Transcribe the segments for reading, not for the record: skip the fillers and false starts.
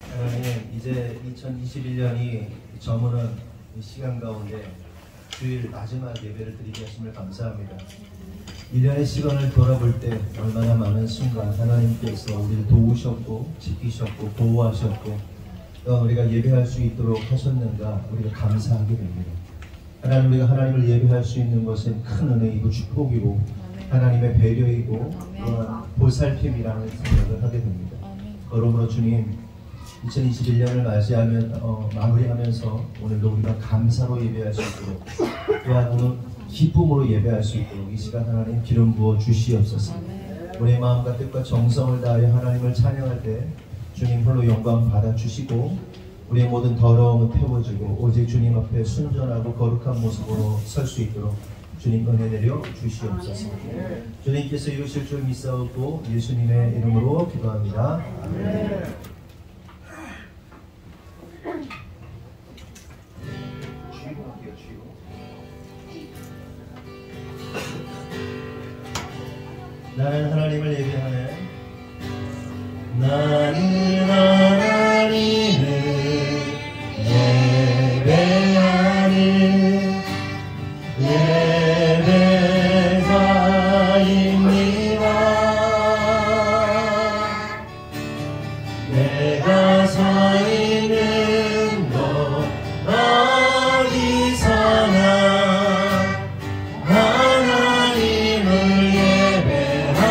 하나님, 이제 2021년이 저무는 이 시간 가운데 주일 마지막 예배를 드리게 하심을 감사합니다. 1년의 시간을 돌아볼 때 얼마나 많은 순간 하나님께서 우리를 도우셨고 지키셨고 보호하셨고 우리가 예배할 수 있도록 하셨는가 우리가 감사하게 됩니다. 하나님, 우리가 하나님을 예배할 수 있는 것은 큰 은혜이고 축복이고 하나님의 배려이고 또한 보살핌이라는 생각을 하게 됩니다. 그러므로 주님, 2021년을 마무리하면서 오늘도 우리가 감사로 예배할 수 있도록 또한 오늘 기쁨으로 예배할 수 있도록 이 시간 하나님 기름 부어 주시옵소서. 우리의 마음과 뜻과 정성을 다하여 하나님을 찬양할 때 주님 홀로 영광 받아 주시고 우리의 모든 더러움은 태워지고 오직 주님 앞에 순전하고 거룩한 모습으로 설 수 있도록 주님 은혜 내려 주시옵소서. 주님께서 이루실 줄 믿사옵고 예수님의 이름으로 기도합니다. 아멘. 나는 하나님을 예배하네. 나는 하나님을 예배하네. 예배자입니다. 내가 서 있는 곳 어디서나 하나님을 예배합니다.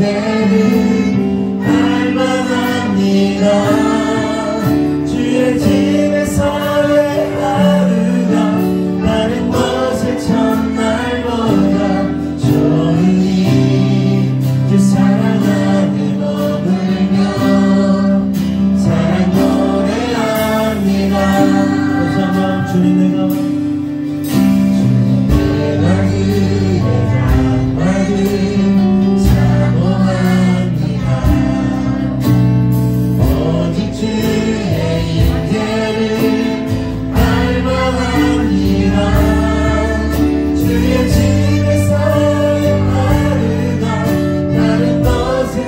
임재를 갈망합니다. 주의 집에서의 하루가 다른 것의 첫날보다 좋으니 주 사랑 안에 머물며 사랑 노래합니다. 다시 한번 주님 내가 주의 집에서의 하루가 다른 것에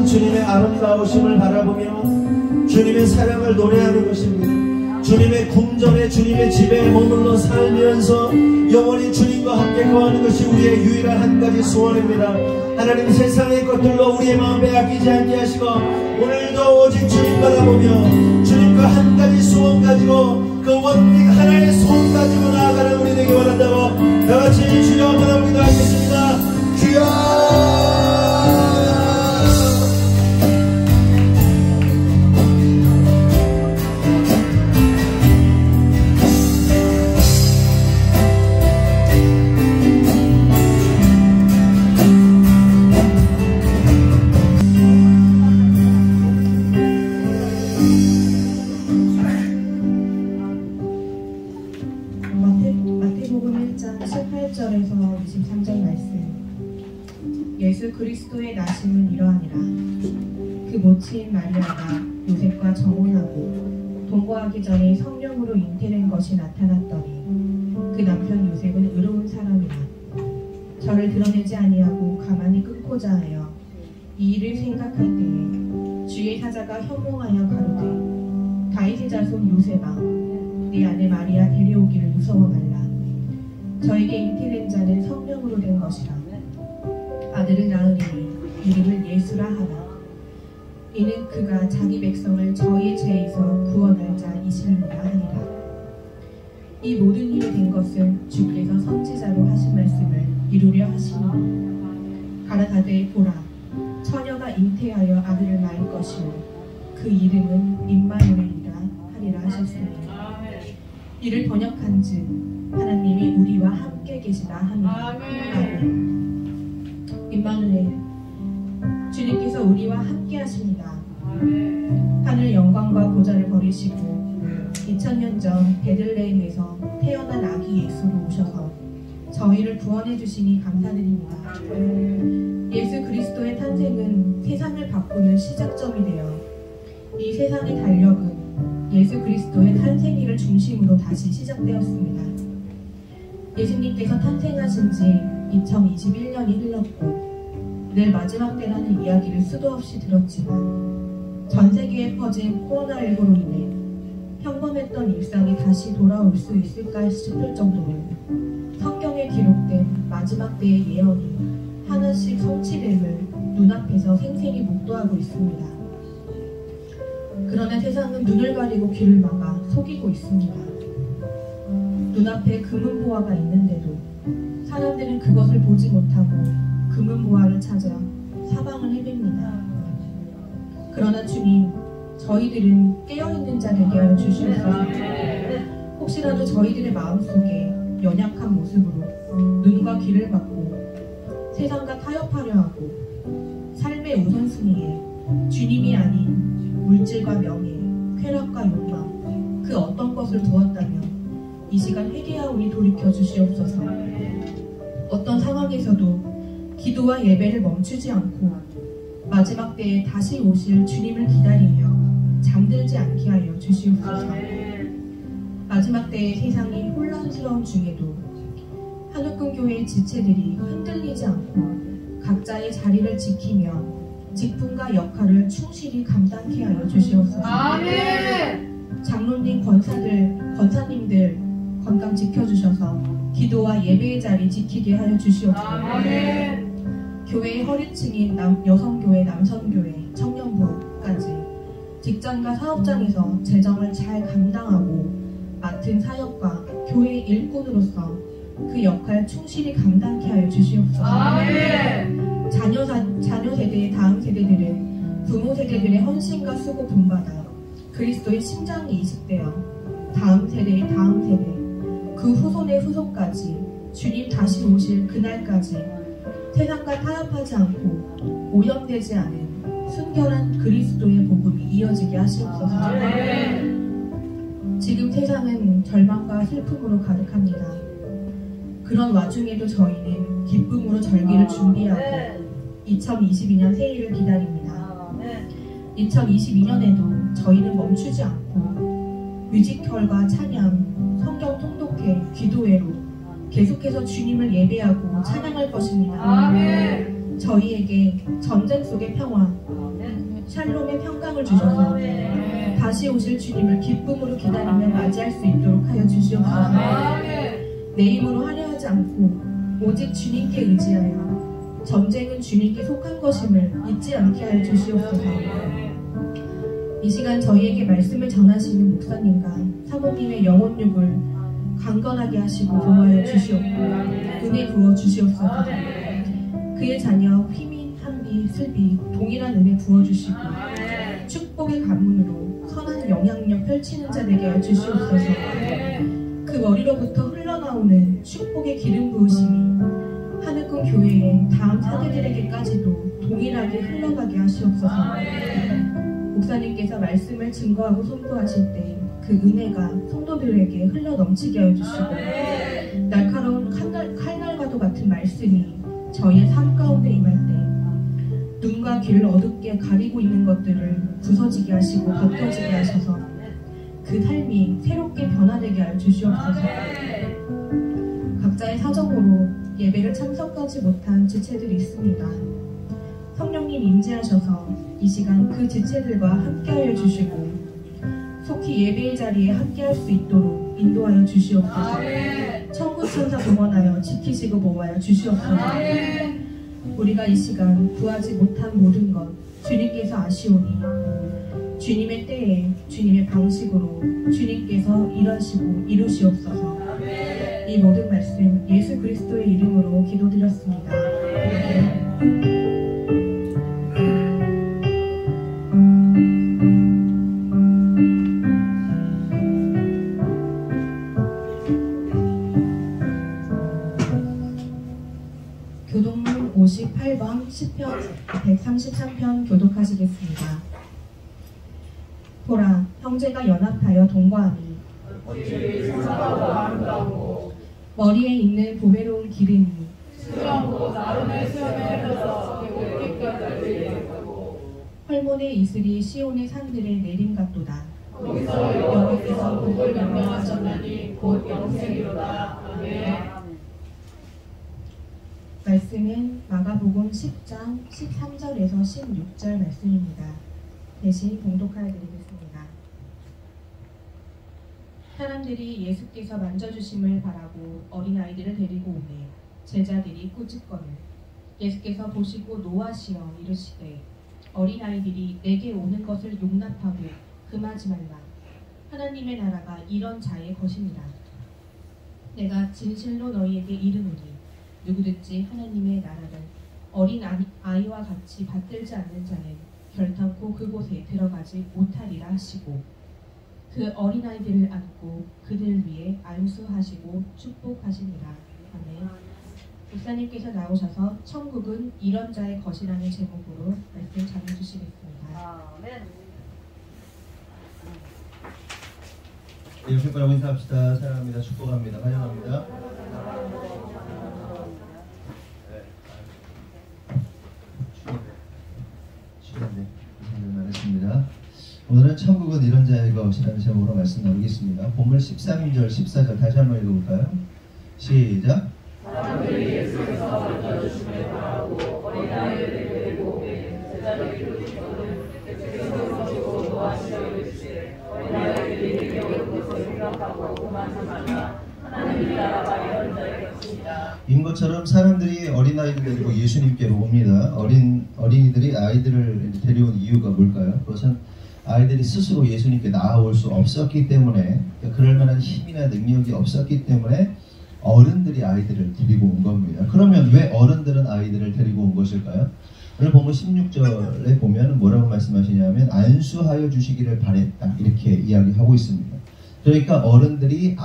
주님의 아름다우심을 바라보며 주님의 사랑을 노래하는 것입니다. 주님의 궁전에 주님의 집에 머물러 살면서 영원히 주님과 함께 거하는 것이 우리의 유일한 한 가지 소원입니다. 하나님, 세상의 것들로 우리의 마음 빼앗기지 않게 하시고 오늘도 오직 주님 바라보며 주님과 한 가지 소원 가지고 그 원칙 하나의 소원 가지고 나아가는 우리 되기 원한다고 다같이 주여 바라보기도 하겠습니다. 주여! 예수 그리스도의 나심은 이러하니라. 그 모친 마리아가 요셉과 정혼하고 동거하기 전에 성령으로 잉태된 것이 나타났더니 그 남편 요셉은 의로운 사람이라 저를 드러내지 아니하고 가만히 끊고자 하여 이 일을 생각할 때에 주의 사자가 현몽하여 가로되 다윗의 자손 요셉아, 네 아내 마리아 데려오기를 무서워 말라. 저에게 잉태된 자는 성령으로 된 것이라. 아들을 낳으리니 이름을 예수라 하라. 이는 그가 자기 백성을 저희의 죄에서 구원할 자이시니라 하니라. 이 모든 일이 된 것은 주께서 선지자로 하신 말씀을 이루려 하시니 가라사대 보라, 처녀가 잉태하여 아들을 낳을 것이요 그 이름은 임마누엘이라 하리라 하셨으니 이를 번역한즉 하나님이 우리와 함께 계시다 하니라. 아멘. 임마누엘, 주님께서 우리와 함께 하십니다. 하늘 영광과 보좌를 버리시고 2000년 전 베들레헴에서 태어난 아기 예수로 오셔서 저희를 구원해 주시니 감사드립니다. 예수 그리스도의 탄생은 세상을 바꾸는 시작점이 되어 이 세상의 달력은 예수 그리스도의 탄생일을 중심으로 다시 시작되었습니다. 예수님께서 탄생하신 지 2021년이 흘렀고 늘 마지막 때라는 이야기를 수도 없이 들었지만 전 세계에 퍼진 코로나19로 인해 평범했던 일상이 다시 돌아올 수 있을까 싶을 정도로 성경에 기록된 마지막 때의 예언이 하나씩 성취됨을 눈앞에서 생생히 목도하고 있습니다. 그러나 세상은 눈을 가리고 귀를 막아 속이고 있습니다. 눈앞에 금은보화가 있는데도 사람들은 그것을 보지 못하고 금은보화를 찾아 사방을 헤맵니다. 그러나 주님, 저희들은 깨어있는 자 되게 하여 주시옵소서. 혹시라도 저희들의 마음속에 연약한 모습으로 눈과 귀를 막고 세상과 타협하려 하고 삶의 우선순위에 주님이 아닌 물질과 명예, 쾌락과 욕망 그 어떤 것을 두었다면 이 시간 회개하오니 돌이켜 주시옵소서. 어떤 상황에서도 기도와 예배를 멈추지 않고 마지막 때에 다시 오실 주님을 기다리며 잠들지 않게 하여 주시옵소서. 마지막 때의 세상이 혼란스러운 중에도 한옥금교회의 지체들이 흔들리지 않고 각자의 자리를 지키며 직분과 역할을 충실히 감당케 하여 주시옵소서. 아멘. 장로님, 권사님들 건강 지켜주셔서 기도와 예배의 자리 지키게 하여 주시옵소서. 아멘. 교회의 허리층인 여성교회, 남성교회, 청년부까지 직장과 사업장에서 재정을 잘 감당하고 맡은 사역과 교회의 일꾼으로서 그 역할 충실히 감당케 하여 주시옵소서. 아멘. 자녀 세대의 다음 세대들은 부모 세대들의 헌신과 수고 본받아 그리스도의 심장이 이식되어 다음 세대의 다음 세대, 그 후손의 후손까지 주님 다시 오실 그날까지 세상과 타협하지 않고 오염되지 않은 순결한 그리스도의 복음이 이어지게 하시옵소서. 지금 세상은 절망과 슬픔으로 가득합니다. 그런 와중에도 저희는 기쁨으로 절기를 준비하고 2022년 새해를 기다립니다. 2022년에도 저희는 멈추지 않고 뮤지컬과 찬양, 성경 통독회, 기도회로 계속해서 주님을 예배하고 찬양할 것입니다. 아멘. 저희에게 전쟁 속의 평화, 샬롬의 평강을 주셔서 다시 오실 주님을 기쁨으로 기다리며 맞이할 수 있도록 하여 주시옵소서. 내 힘으로 하려 하지 않고 오직 주님께 의지하여 전쟁은 주님께 속한 것임을 잊지 않게 하여 주시옵소서. 이 시간 저희에게 말씀을 전하시는 목사님과 사모님의 영혼육을 강건하게 하시고 보호하여 주시옵고 은혜 부어 주시옵소서. 그의 자녀 휘민, 한비, 슬비 동일한 은혜 부어주시고 축복의 가문으로 선한 영향력 펼치는 자 되게 하여 주시옵소서. 그 머리로부터 흘러나오는 축복의 기름 부으심이 하늘꾼 교회의 다음 세대들에게까지도 동일하게 흘러가게 하시옵소서. 목사님께서 말씀을 증거하고 선포하실 때 그 은혜가 성도들에게 흘러 넘치게 하여 주시고 날카로운 칼날과도 같은 말씀이 저희의 삶 가운데 임할 때 눈과 귀를 어둡게 가리고 있는 것들을 부서지게 하시고 벗겨지게 하셔서 그 삶이 새롭게 변화되게 하여 주시옵소서. 각자의 사정으로 예배를 참석하지 못한 지체들이 있습니다. 성령님 임재하셔서 이 시간 그 지체들과 함께하여 주시고 속히 예배의 자리에 함께할 수 있도록 인도하여 주시옵소서. 천군천사 동원하여 지키시고 보호하여 주시옵소서. 우리가 이 시간 구하지 못한 모든 것 주님께서 아시오니 주님의 때에 주님의 방식으로 주님께서 일하시고 이루시옵소서. 이 모든 말씀 예수 그리스도의 이름으로 기도드렸습니다. 교독문 58번 시편 133편 교독하시겠습니다. 보라, 형제가 연합하여 동거하니 머리에 있는 보배로운 기름이 헐몬의 이슬이 시온의 산들에 내림 같도다. 여호와께서 복을 명령하셨나니 곧 영생이로다. 아멘. 말씀은 마가복음 10장 13절에서 16절 말씀입니다. 대신 봉독하여 드리겠습니다. 사람들이 예수께서 만져주심을 바라고 어린아이들을 데리고 오매 제자들이 꾸짖거늘 예수께서 보시고 노하시어 이르시되 어린아이들이 내게 오는 것을 용납하고 금하지 말라. 하나님의 나라가 이런 자의 것이니라. 내가 진실로 너희에게 이르노니 누구든지 하나님의 나라를 어린 아이와 같이 받들지 않는 자는 결탄코 그곳에 들어가지 못하리라 하시고 그 어린아이들을 안고 그들 위에 안수하시고 축복하시니라. 아멘. 목사님께서 나오셔서 천국은 이런 자의 것이라는 제목으로 말씀 전해주시겠습니다. 아멘. 옆에 거라고 인사합시다. 사랑합니다. 축복합니다. 환영합니다. 추운데 고생을 많으십니다. 오늘은 천국은 이런 자의 것이라는 제목으로 말씀 나누겠습니다. 본문 13절, 14절 다시 한번 읽어볼까요? 시작. 사람들이 예수께서 만져주심을 바라고 어린아이를 데리고 오매 제자들이 꾸짖거늘 예수께서 보시고 노하시어 이르시되 어린아이들이 내게 오는 것을 생각하고 금하지 말라. 하나님의 나라가 이런 자의 것이니라. 인 것처럼 사람들이 어린아이들 데리고 예수님께로 옵니다. 어린이들이 아이들을 데려온 이유가 뭘까요? 그것은 아이들이 스스로 예수님께 나아올 수 없었기 때문에, 그럴 만한 힘이나 능력이 없었기 때문에 어른들이 아이들을 데리고 온 겁니다. 그러면 왜 어른들은 아이들을 데리고 온 것일까요? 오늘 본문 16절에 보면 뭐라고 말씀하시냐면 안수하여 주시기를 바랬다, 이렇게 이야기하고 있습니다. 그러니까 어른들이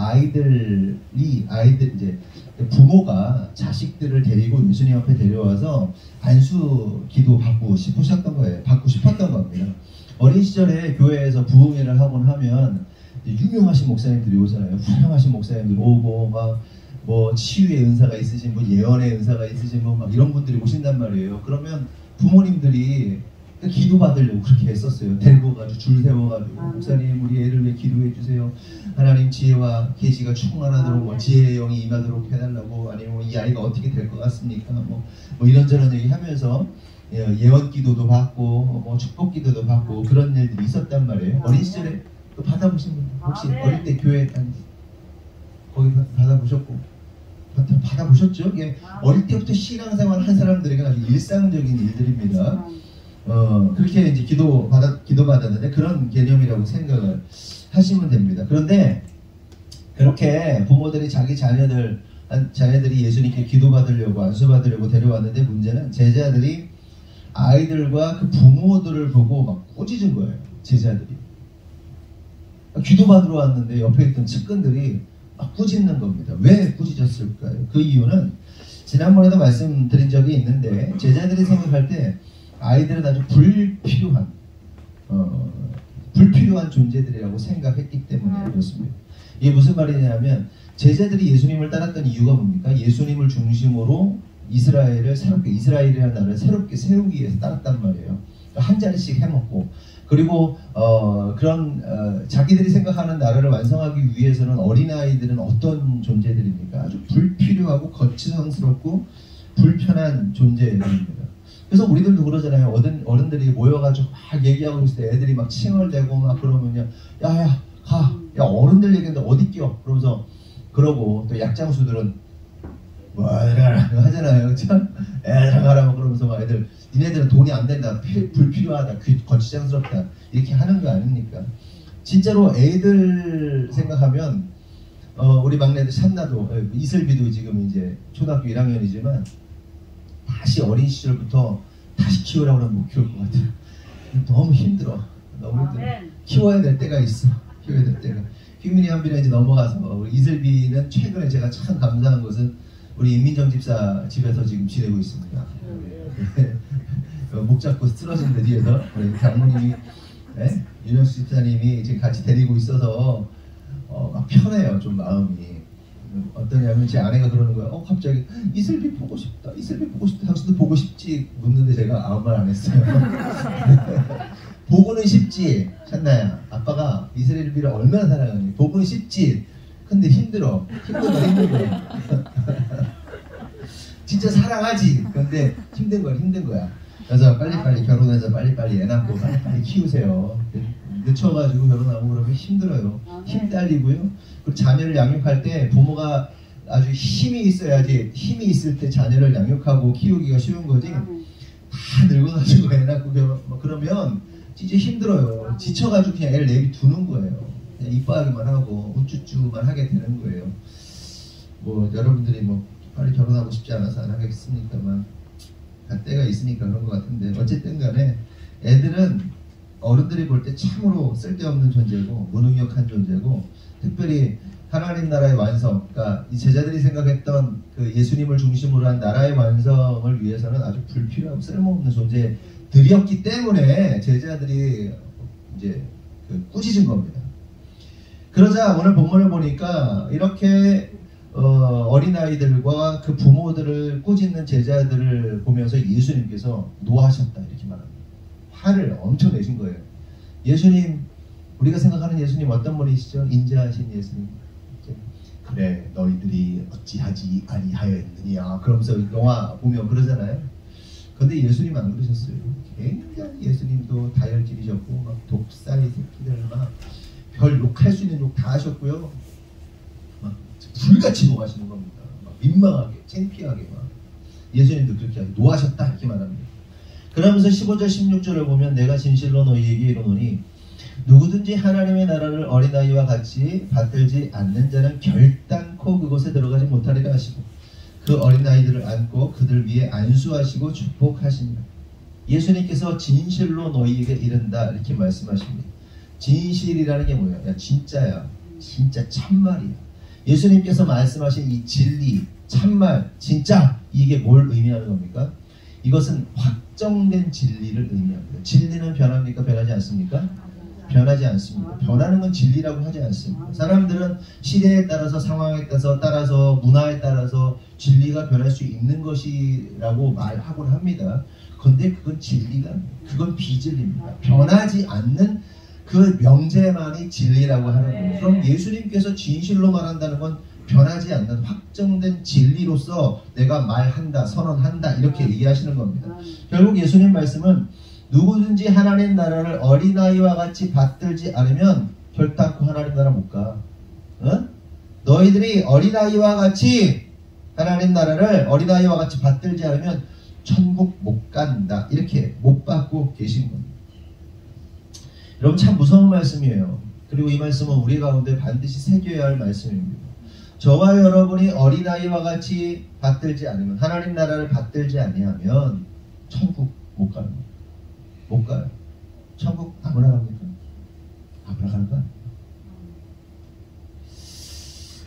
이제 부모가 자식들을 데리고 예수님 앞에 데려와서 안수 기도 받고 싶으셨던 거예요. 받고 싶었던 겁니다. 어린 시절에 교회에서 부흥회를 하곤 하면 유명하신 목사님들이 오잖아요. 훌륭하신 목사님들 오고 막 뭐 치유의 은사가 있으신 분, 예언의 은사가 있으신 분, 막 이런 분들이 오신단 말이에요. 그러면 부모님들이 기도 받으려고 그렇게 했었어요. 데리고 가지고 줄 세워가지고 목사님 우리 애를 왜 기도해 주세요. 하나님 지혜와 계시가 충만하도록 뭐 지혜의 영이 임하도록 해달라고, 아니면 이 아이가 어떻게 될 것 같습니까? 뭐 이런저런 얘기하면서 예언 기도도 받고 뭐 축복 기도도 받고 그런 일들이 있었단 말이에요. 어린 시절에 또 받아보신 분 혹시 어릴 때 교회 거기 받아보셨고 받아보셨죠? 예, 어릴 때부터 신앙생활 한 사람들에게 아주 일상적인 일들입니다. 그렇게 이제 기도받았는데 그런 개념이라고 생각을 하시면 됩니다. 그런데 그렇게 부모들이 자기 자녀들이 예수님께 기도받으려고 안수받으려고 데려왔는데 문제는 제자들이 아이들과 그 부모들을 보고 막 꾸짖은 거예요. 제자들이 기도받으러 왔는데 옆에 있던 측근들이 막 꾸짖는 겁니다. 왜 꾸짖었을까요? 그 이유는 지난번에도 말씀드린 적이 있는데 제자들이 생각할 때 아이들은 아주 불필요한 존재들이라고 생각했기 때문에 그렇습니다. 이게 무슨 말이냐면 제자들이 예수님을 따랐던 이유가 뭡니까? 예수님을 중심으로 이스라엘이라는 나라를 새롭게 세우기 위해서 따랐단 말이에요. 한 자리씩 해먹고 그리고 자기들이 생각하는 나라를 완성하기 위해서는 어린아이들은 어떤 존재들입니까? 아주 불필요하고 거치장스럽고 불편한 존재들입니다. 그래서 우리들도 그러잖아요. 어른들이 모여가지고 막 얘기하고 있을 때 애들이 막 칭얼대고 막 그러면요. 야야 가. 야 어른들 얘기인데 어디 끼어. 그러면서 그러고 또 약장수들은 뭐 애들아 하잖아요. 참 애들아 가라고 그러면서 막 애들 니네들은 돈이 안 된다. 불필요하다. 거치장스럽다. 이렇게 하는 거 아닙니까? 진짜로 애들 생각하면 우리 막내들 찬나도 이슬비도 지금 이제 초등학교 1학년이지만 다시 어린 시절부터 다시 키우라고 하면 못 키울 것 같아요. 너무 힘들어. 너무 힘들어. 키워야 될 때가 있어. 키워야 될 때가. 휴민이 한비는 이제 넘어가서 우리 이슬비는 최근에 제가 참 감사한 것은 우리 임민정 집사 집에서 지금 지내고 있습니다. 목 잡고 쓰러진 데 뒤에서 우리 장모님이 윤영수 집사님이 지금 같이 데리고 있어서 막 편해요. 좀 마음이. 어떠냐면 제 아내가 그러는 거야. 갑자기 이슬비 보고 싶다. 이슬비 보고 싶다. 당신도 보고 싶지? 묻는데 제가 아무 말 안 했어요. 보고는 싶지. 찬나야. 아빠가 이슬비를 얼마나 사랑하니. 보고는 싶지. 근데 힘들어. 힘든 거야. 진짜 사랑하지. 근데 힘든 거야. 그래서 빨리빨리 결혼해서 빨리빨리 애 낳고 빨리빨리 키우세요. 늦춰가지고 결혼하고 그러면 힘들어요. 힘 딸리고요. 그리고 자녀를 양육할 때 부모가 아주 힘이 있어야지 힘이 있을 때 자녀를 양육하고 키우기가 쉬운 거지. 다 늙어가지고 애 낳고 그러면 진짜 힘들어요. 지쳐가지고 그냥 애를 내비두는 거예요. 그냥 이뻐하기만 하고 우쭈쭈만 하게 되는 거예요. 뭐 여러분들이 뭐 빨리 결혼하고 싶지 않아서 안 하겠습니까만 갈 때가 있으니까 그런 것 같은데 어쨌든 간에 애들은 어른들이 볼 때 참으로 쓸데없는 존재고 무능력한 존재고 특별히 하나님 나라의 완성, 그러니까 이 제자들이 생각했던 그 예수님을 중심으로 한 나라의 완성을 위해서는 아주 불필요하고 쓸모없는 존재들이었기 때문에 제자들이 이제 꾸짖은 겁니다. 그러자 오늘 본문을 보니까 이렇게 어린아이들과 그 부모들을 꾸짖는 제자들을 보면서 예수님께서 노하셨다 이렇게 말합니다. 화를 엄청 내신 거예요. 예수님, 우리가 생각하는 예수님 어떤 분이시죠? 인자하신 예수님. 그래 너희들이 어찌하지 아니하였느냐 그러면서 영화 보면 그러잖아요. 근데 예수님 안 그러셨어요. 굉장히 예수님도 다혈질이셨고 막 독사의 새끼들 막 별 욕할 수 있는 욕 다 하셨고요. 막 불같이 노하시는 겁니다. 막 민망하게 창피하게 막 예수님도 그렇게 노하셨다 이렇게 말합니다. 그러면서 15절 16절을 보면 내가 진실로 너희에게 이르노니 누구든지 하나님의 나라를 어린아이와 같이 받들지 않는 자는 결단코 그곳에 들어가지 못하리라 하시고 그 어린아이들을 안고 그들 위에 안수하시고 축복하십니다. 예수님께서 진실로 너희에게 이른다 이렇게 말씀하십니다. 진실이라는 게 뭐예요? 야, 진짜야. 진짜 참말이야. 예수님께서 말씀하신 이 진리, 참말, 진짜 이게 뭘 의미하는 겁니까? 이것은 확정된 진리를 의미합니다. 진리는 변합니까? 변하지 않습니까? 변하지 않습니다. 변하는 건 진리라고 하지 않습니다. 사람들은 시대에 따라서 상황에 따라서 문화에 따라서 진리가 변할 수 있는 것이라고 말하곤 합니다. 그런데 그건 그건 비진리입니다. 변하지 않는 그 명제만이 진리라고 하는 거예요. 그럼 예수님께서 진실로 말한다는 건 변하지 않는 확정된 진리로서 내가 말한다, 선언한다 이렇게 얘기하시는 겁니다. 결국 예수님 말씀은 누구든지 하나님 나라를 어린아이와 같이 받들지 않으면 결단코 하나님 나라 못 가. 어? 너희들이 어린아이와 같이 하나님 나라를 어린아이와 같이 받들지 않으면 천국 못 간다. 이렇게 못 받고 계신 겁니다. 여러분 참 무서운 말씀이에요. 그리고 이 말씀은 우리 가운데 반드시 새겨야 할 말씀입니다. 저와 여러분이 어린아이와 같이 받들지 않으면 하나님 나라를 받들지 아니하면 천국 못 가는 거예요. 못 가요. 천국 아무나 갑니까? 아무나 가는 거 아니에요.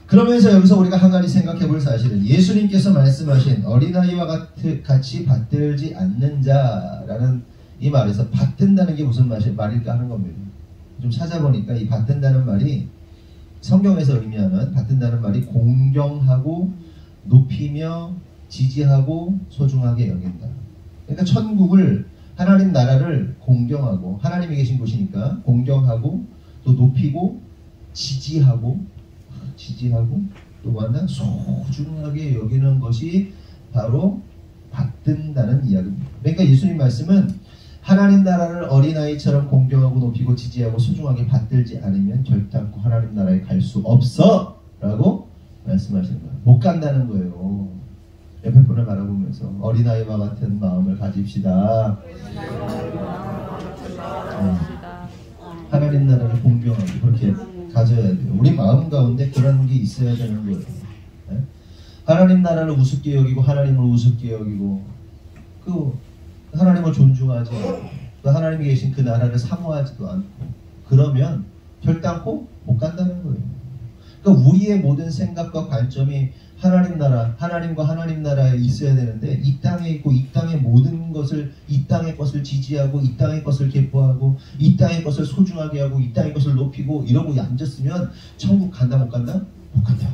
그러면서 여기서 우리가 한 가지 생각해 볼 사실은 예수님께서 말씀하신 어린아이와 같이 받들지 않는 자라는 이 말에서 받든다는 게 무슨 말일까 하는 겁니다. 좀 찾아보니까 이 받든다는 말이 성경에서 의미하는 받든다는 말이 공경하고 높이며 지지하고 소중하게 여긴다. 그러니까 천국을 하나님 나라를 공경하고 하나님이 계신 곳이니까 공경하고 또 높이고 지지하고 또 뭐하나 소중하게 여기는 것이 바로 받든다는 이야기입니다. 그러니까 예수님 말씀은 하나님 나라를 어린아이처럼 공경하고 높이고 지지하고 소중하게 받들지 않으면 결단코 하나님 나라에 갈 수 없어 라고 말씀하시는 거예요. 못 간다는 거예요. 옆에 분을 바라보면서 어린아이와 같은 마음을 가집시다. 하나님 나라를 공경하고 그렇게 가져야 돼요. 우리 마음 가운데 그런 게 있어야 되는 거예요. 네? 하나님 나라를 우습게 여기고 하나님을 우습게 여기고 그 하나님을 존중하지 않고 그 하나님이 계신 그 나라를 사모하지도 않고 그러면 결단코 못 간다는 거예요. 그러니까 우리의 모든 생각과 관점이 하나님 나라, 하나님과 하나님 나라에 있어야 되는데 이 땅에 있고 이 땅의 모든 것을 이 땅의 것을 지지하고 이 땅의 것을 기뻐하고 이 땅의 것을 소중하게 하고 이 땅의 것을 높이고 이러고 앉았으면 천국 간다 못 간다? 못 간다.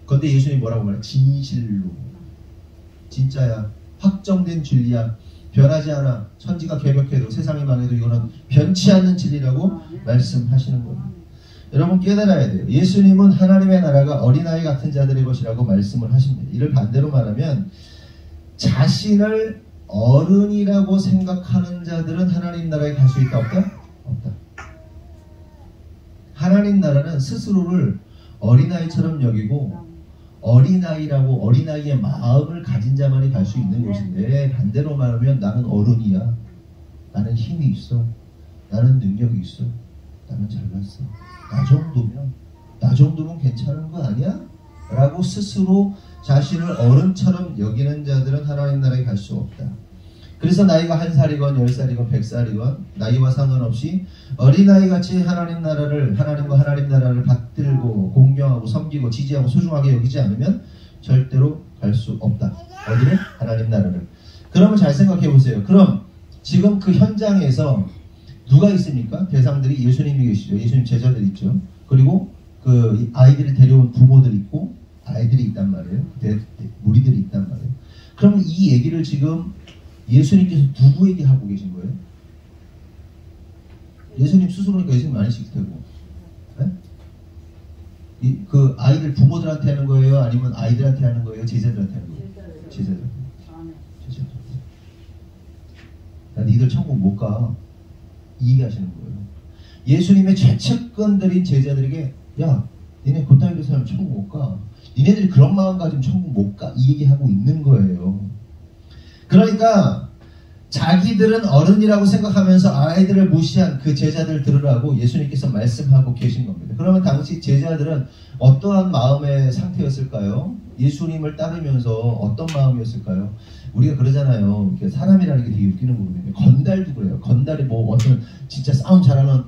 그런데 예수님이 뭐라고 말해요? 진실로 진짜야. 확정된 진리야. 변하지 않아. 천지가 개벽해도 세상이 망해도 이거는 변치 않는 진리라고 말씀하시는 겁니다. 여러분 깨달아야 돼요. 예수님은 하나님의 나라가 어린아이 같은 자들의 것이라고 말씀을 하십니다. 이를 반대로 말하면 자신을 어른이라고 생각하는 자들은 하나님 나라에 갈 수 있다 없다? 없다. 하나님 나라는 스스로를 어린아이처럼 여기고 어린아이라고 어린아이의 마음을 가진 자만이 갈 수 있는 곳인데 반대로 말하면 나는 어른이야. 나는 힘이 있어. 나는 능력이 있어. 나는 잘났어. 나 정도면 괜찮은 거 아니야? 라고 스스로 자신을 어른처럼 여기는 자들은 하나님 나라에 갈 수 없다. 그래서 나이가 1살이건 10살이건 100살이건 나이와 상관없이 어린아이같이 하나님 나라를 하나님과 하나님 나라를 받들고 공경하고 섬기고 지지하고 소중하게 여기지 않으면 절대로 갈 수 없다. 어디를? 하나님 나라를. 그러면 잘 생각해 보세요. 그럼 지금 그 현장에서 누가 있습니까? 대상들이 예수님이 계시죠. 예수님 제자들 있죠. 그리고 그 아이들을 데려온 부모들 있고 아이들이 있단 말이에요. 무리들이 있단 말이에요. 그럼 이 얘기를 지금 예수님께서 누구에게 하고 계신 거예요? 예수님 스스로니까 예수님 아니실 테고. 네? 그 아이들 부모들한테 하는 거예요? 아니면 아이들한테 하는 거예요? 제자들한테 하는 거예요? 제자들. 야, 니들 천국 못 가. 이 얘기 하시는 거예요. 예수님의 최측근들인 제자들에게 야 니네 그따위로 살면 천국 못 가. 니네들이 그런 마음 가지면 천국 못 가. 이 얘기하고 있는 거예요. 그러니까 자기들은 어른이라고 생각하면서 아이들을 무시한 그 제자들 들으라고 예수님께서 말씀하고 계신 겁니다. 그러면 당시 제자들은 어떠한 마음의 상태였을까요? 예수님을 따르면서 어떤 마음이었을까요? 우리가 그러잖아요. 사람이라는 게 되게 웃기는 거거든요. 건달도 그래요. 건달이 뭐 어떤 진짜 싸움 잘하는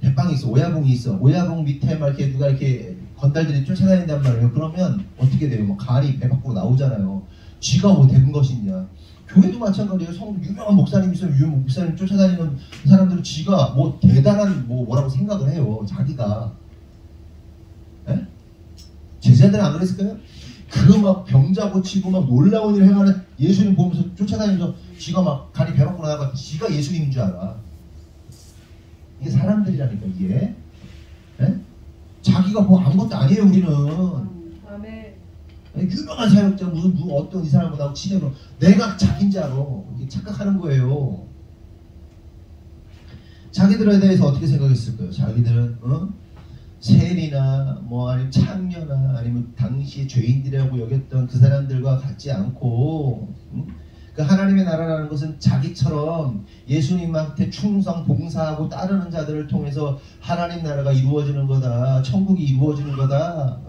대빵이 있어. 오야봉이 있어. 오야봉 밑에 막 이렇게 누가 이렇게 건달들이 쫓아다닌단 말이에요. 그러면 어떻게 돼요? 뭐 간이 배 밖으로 나오잖아요. 쥐가 뭐 된 것이냐. 교회도 마찬가지예요. 유명한 목사님 있으면 유명한 목사님 쫓아다니는 사람들은 쥐가 뭐 대단한 뭐라고 생각을 해요. 자기가. 에? 제자들은 안 그랬을까요? 그 막 병자 고치고 막 놀라운 일을 행하는 예수님 보면서 쫓아다니면서 쥐가 막 간이 배 밖으로 나가 쥐가 예수님인 줄 알아. 이게 사람들이라니까 이게. 에? 자기가 뭐 아무것도 아니에요. 우리는 아멘. 유명한 사역자 무슨 어떤 이 사람보다 친해로 내가 자기인 줄 알아. 착각하는 거예요. 자기들에 대해서 어떻게 생각했을까요? 자기들은 세리나 뭐 아니면 창녀나 아니면 당시 죄인들이라고 여겼던 그 사람들과 같지 않고 그 하나님의 나라라는 것은 자기처럼 예수님한테 충성 봉사하고 따르는 자들을 통해서 하나님 나라가 이루어지는 거다. 천국이 이루어지는 거다.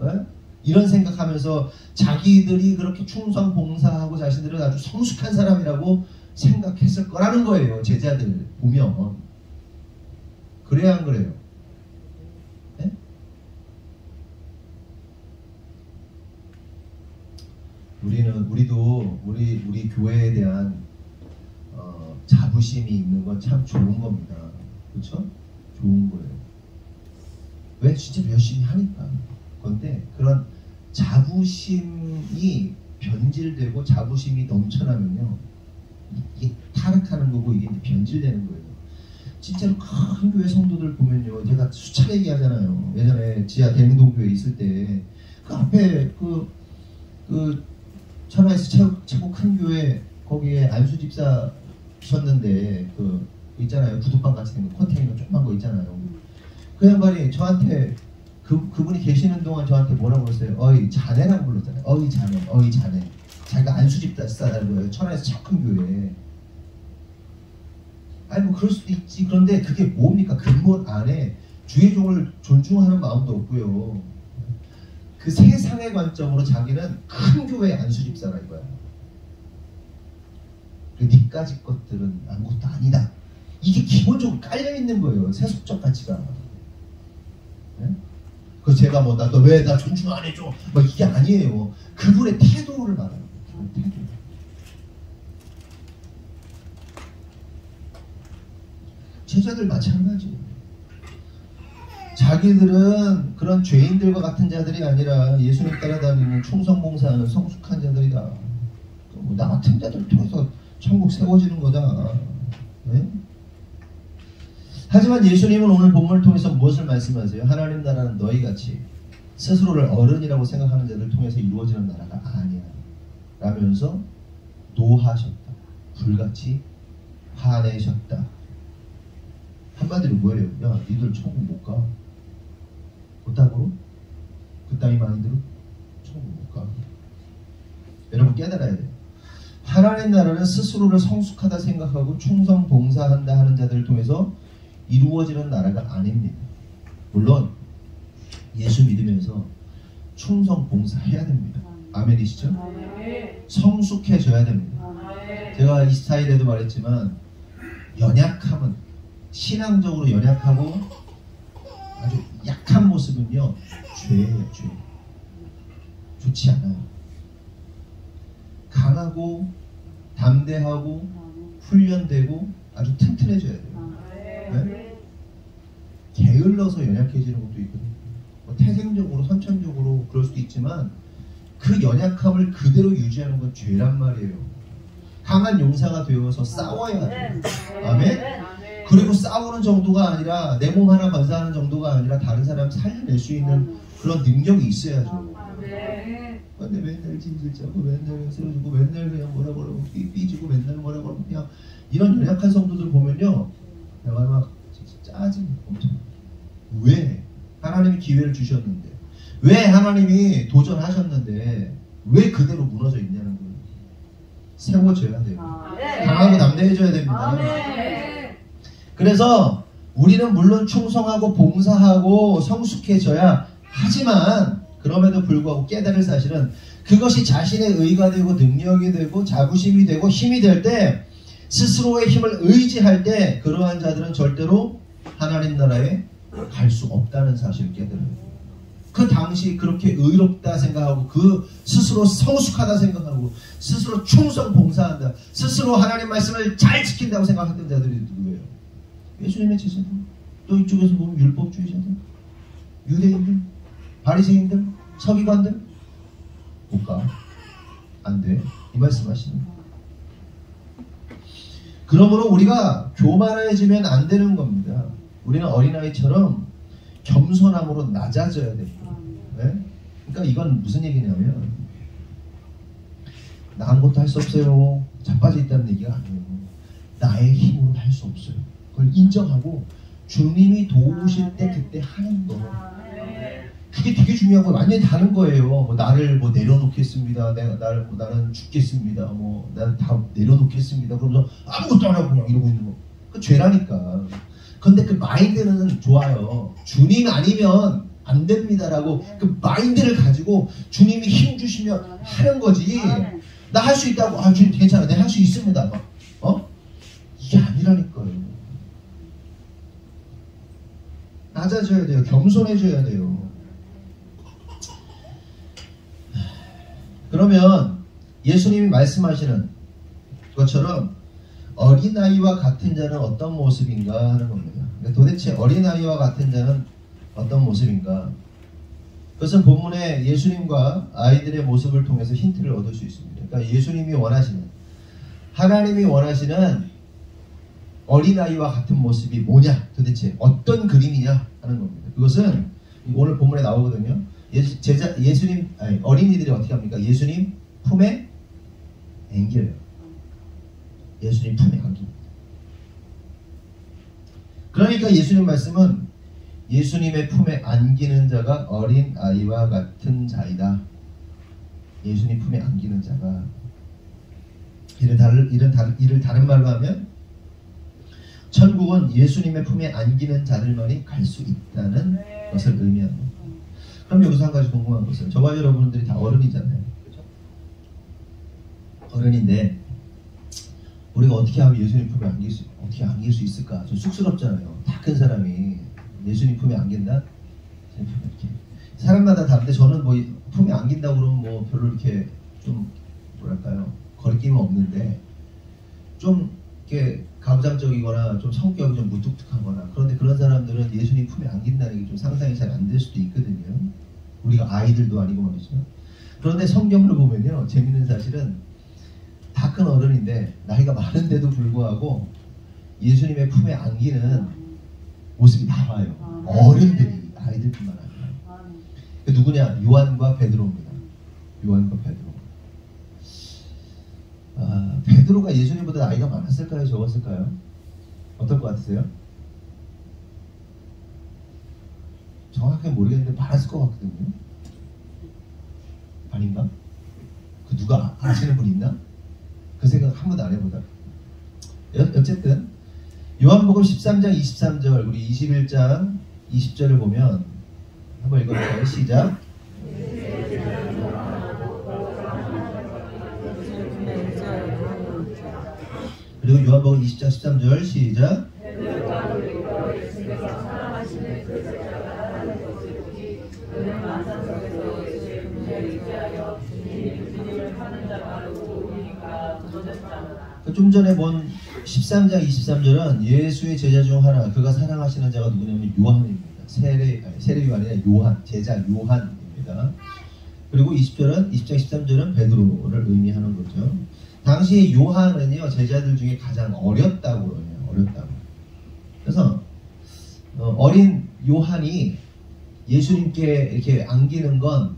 이런 생각하면서 자기들이 그렇게 충성 봉사하고 자신들은 아주 성숙한 사람이라고 생각했을 거라는 거예요. 제자들 보면. 그래야 안 그래요? 네? 우리도 우리 교회에 대한 자부심이 있는 건 참 좋은 겁니다. 그렇죠? 좋은 거예요. 왜? 진짜 열심히 하니까. 그런데 그런 자부심이 변질되고 자부심이 넘쳐나면요, 이게 타락하는 거고 이게 변질되는 거예요. 진짜로 큰 교회 성도들 보면요, 제가 수차례 얘기하잖아요. 예전에 지하 대흥동교회 있을 때 그 앞에 그 천하에서 최고 큰 교회 거기에 안수 집사셨는데 그 있잖아요, 구두방 같이 생긴 컨테이너 조그만 거 있잖아요. 그 양반이 저한테 그분이 계시는 동안 저한테 뭐라고 그랬어요? 어이 자네라고 불렀잖아요. 어이 자네, 어이 자네. 자기가 안수 집사라는 거예요. 천하에서 제일 큰 교회. 아니 뭐 그럴 수도 있지. 그런데 그게 뭡니까? 근본 안에 주의 종을 존중하는 마음도 없고요. 그 세상의 관점으로 자기는 큰 교회 안수 집사라 이거야. 니까지 것들은 아무것도 아니다. 이게 기본적으로 깔려 있는 거예요. 세속적 가치가. 네? 그래서 제가 뭐 너 왜 나 존중 안 해줘? 뭐 이게 아니에요. 그분의 태도를 말하는 거예요. 태도. 제자들 마찬가지예요. 자기들은 그런 죄인들과 같은 자들이 아니라 예수님 따라다니는 충성봉사하는 성숙한 자들이다. 나 같은 자들 통해서 천국 세워지는 거다. 네? 하지만 예수님은 오늘 본문을 통해서 무엇을 말씀하세요? 하나님 나라는 너희같이 스스로를 어른이라고 생각하는 자들 통해서 이루어지는 나라가 아니야 라면서 노하셨다. 불같이 화내셨다. 한마디로 뭐예요? 야, 니들 천국 못 가. 그따구로? 그따위 마인드로? 천국 못 가. 여러분 깨달아야 돼요. 하나님 나라는 스스로를 성숙하다 생각하고 충성 봉사한다 하는 자들을 통해서 이루어지는 나라가 아닙니다. 물론 예수 믿으면서 충성 봉사해야 됩니다. 아멘이시죠? 성숙해져야 됩니다. 제가 이 스타일에도 말했지만 연약함은 신앙적으로 연약하고 아주 약한 모습은요 죄예요. 죄. 좋지 않아요. 강하고 담대하고 훈련되고 아주 튼튼해져야 돼요. 네? 게을러서 연약해지는 것도 있거든요. 뭐 태생적으로 선천적으로 그럴 수도 있지만 그 연약함을 그대로 유지하는 건 죄란 말이에요. 강한 용사가 되어서 싸워야 돼요. 아멘? 그리고 싸우는 정도가 아니라 내 몸 하나 건사하는 정도가 아니라 다른 사람 살려낼 수 있는 그런 능력이 있어야죠. 근데 맨날 징글자고 맨날 쓰러지고 맨날 그냥 뭐라 그러고 삐지고 맨날 뭐라 그러고 그냥 이런 연약한 성도들 보면요, 내가 막 짜증 엄청. 왜? 하나님이 기회를 주셨는데, 왜 하나님이 도전하셨는데 왜 그대로 무너져 있냐는 거예요. 세워져야 돼요. 강하고 담대해져야 됩니다. 그래서 우리는 물론 충성하고 봉사하고 성숙해져야 하지만 그럼에도 불구하고 깨달을 사실은 그것이 자신의 의가 되고 능력이 되고 자부심이 되고 힘이 될 때 스스로의 힘을 의지할 때 그러한 자들은 절대로 하나님 나라에 갈 수 없다는 사실을 깨달아요. 그 당시 그렇게 의롭다 생각하고 그 스스로 성숙하다 생각하고 스스로 충성 봉사한다 스스로 하나님 말씀을 잘 지킨다고 생각했던 자들이 누구예요? 예수님의 제자들. 또 이쪽에서 보면 율법주의자들, 유대인들, 바리새인들, 서기관들 못 가. 안 돼. 이 말씀하시는 거예요. 그러므로 우리가 교만해지면 안 되는 겁니다. 우리는 어린아이처럼 겸손함으로 낮아져야 됩니다. 네? 그러니까 이건 무슨 얘기냐면 나 아무것도 할 수 없어요. 자빠져 있다는 얘기가 아니에요. 나의 힘으로 할 수 없어요. 그걸 인정하고 주님이 도우실 때 그때 하는 거. 그게 되게 중요한 거 완전히 다른 거예요. 뭐 나를 뭐 내려놓겠습니다. 나는 죽겠습니다. 뭐 나는 다 내려놓겠습니다. 그러면서 아무것도 안 하고 그냥 이러고 있는 거. 그 죄라니까. 근데 그 마인드는 좋아요. 주님 아니면 안 됩니다라고 그 마인드를 가지고 주님이 힘 주시면 하는 거지. 나 할 수 있다고. 아 주님 괜찮아. 내가 할 수 있습니다. 막. 이게 아니라니까요. 낮아져야 돼요. 겸손해져야 돼요. 그러면 예수님이 말씀하시는 것처럼 어린아이와 같은 자는 어떤 모습인가 하는 겁니다. 도대체 어린아이와 같은 자는 어떤 모습인가? 그것은 본문에 예수님과 아이들의 모습을 통해서 힌트를 얻을 수 있습니다. 그러니까 예수님이 원하시는, 하나님이 원하시는 어린아이와 같은 모습이 뭐냐? 도대체 어떤 그림이냐 하는 겁니다. 그것은 오늘 본문에 나오거든요. 어린이들이 어떻게 합니까? 예수님 품에 안겨요. 예수님 품에 안깁니다. 그러니까 예수님 말씀은 예수님의 품에 안기는 자가 어린 아이와 같은 자이다. 예수님 품에 안기는 자가 이를 다른 말로 하면 천국은 예수님의 품에 안기는 자들만이 갈 수 있다는 것을 의미합니다. 그럼 여기서 한 가지 궁금한 것은 저와 여러분들이 다 어른이잖아요. 그렇죠? 어른인데 우리가 어떻게 하면 예수님 품에 안길 수 있을까? 좀 쑥스럽잖아요. 다 큰 사람이 예수님 품에 안긴다? 이렇게. 사람마다 다른데 저는 뭐 품에 안긴다고 그러면 뭐 별로 이렇게 좀 뭐랄까요? 거리낌은 없는데 좀 이렇게 가부장적이거나 좀 성격이 좀 무뚝뚝하거나 그런데 그런 사람들은 예수님 품에 안긴다는 게 좀 상상이 잘 안 될 수도 있거든요. 우리가 아이들도 아니고 말이죠. 그런데 성경을 보면요. 재밌는 사실은 다 큰 어른인데 나이가 많은데도 불구하고 예수님의 품에 안기는 모습이 나와요. 어른들이, 아이들뿐만 아니라. 그 누구냐? 요한과 베드로입니다. 요한과 베드로. 베드로가 예수님보다 나이가 많았을까요? 적었을까요? 어떨 것 같으세요? 정확하게 모르겠는데 많았을 것 같거든요. 아닌가? 그 누가 아시는 분 있나? 그 생각 한 번도 안 해보다. 어쨌든 요한복음 13장 23절 우리 21장 20절을 보면 한번 읽어볼까요? 시작. 그리고 요한복음 20장 13절 시작. 좀 전에 본 13장 23절은 예수의 제자 중 하나, 그가 사랑하시는 자가 누구냐면 요한입니다. 세례 요한이 요한, 제자 요한입니다. 그리고 20장 13절은 베드로를 의미하는 거죠. 당시에 요한은요 제자들 중에 가장 어렸다고 그러네요. 어렸다고. 그래서 어린 요한이 예수님께 이렇게 안기는 건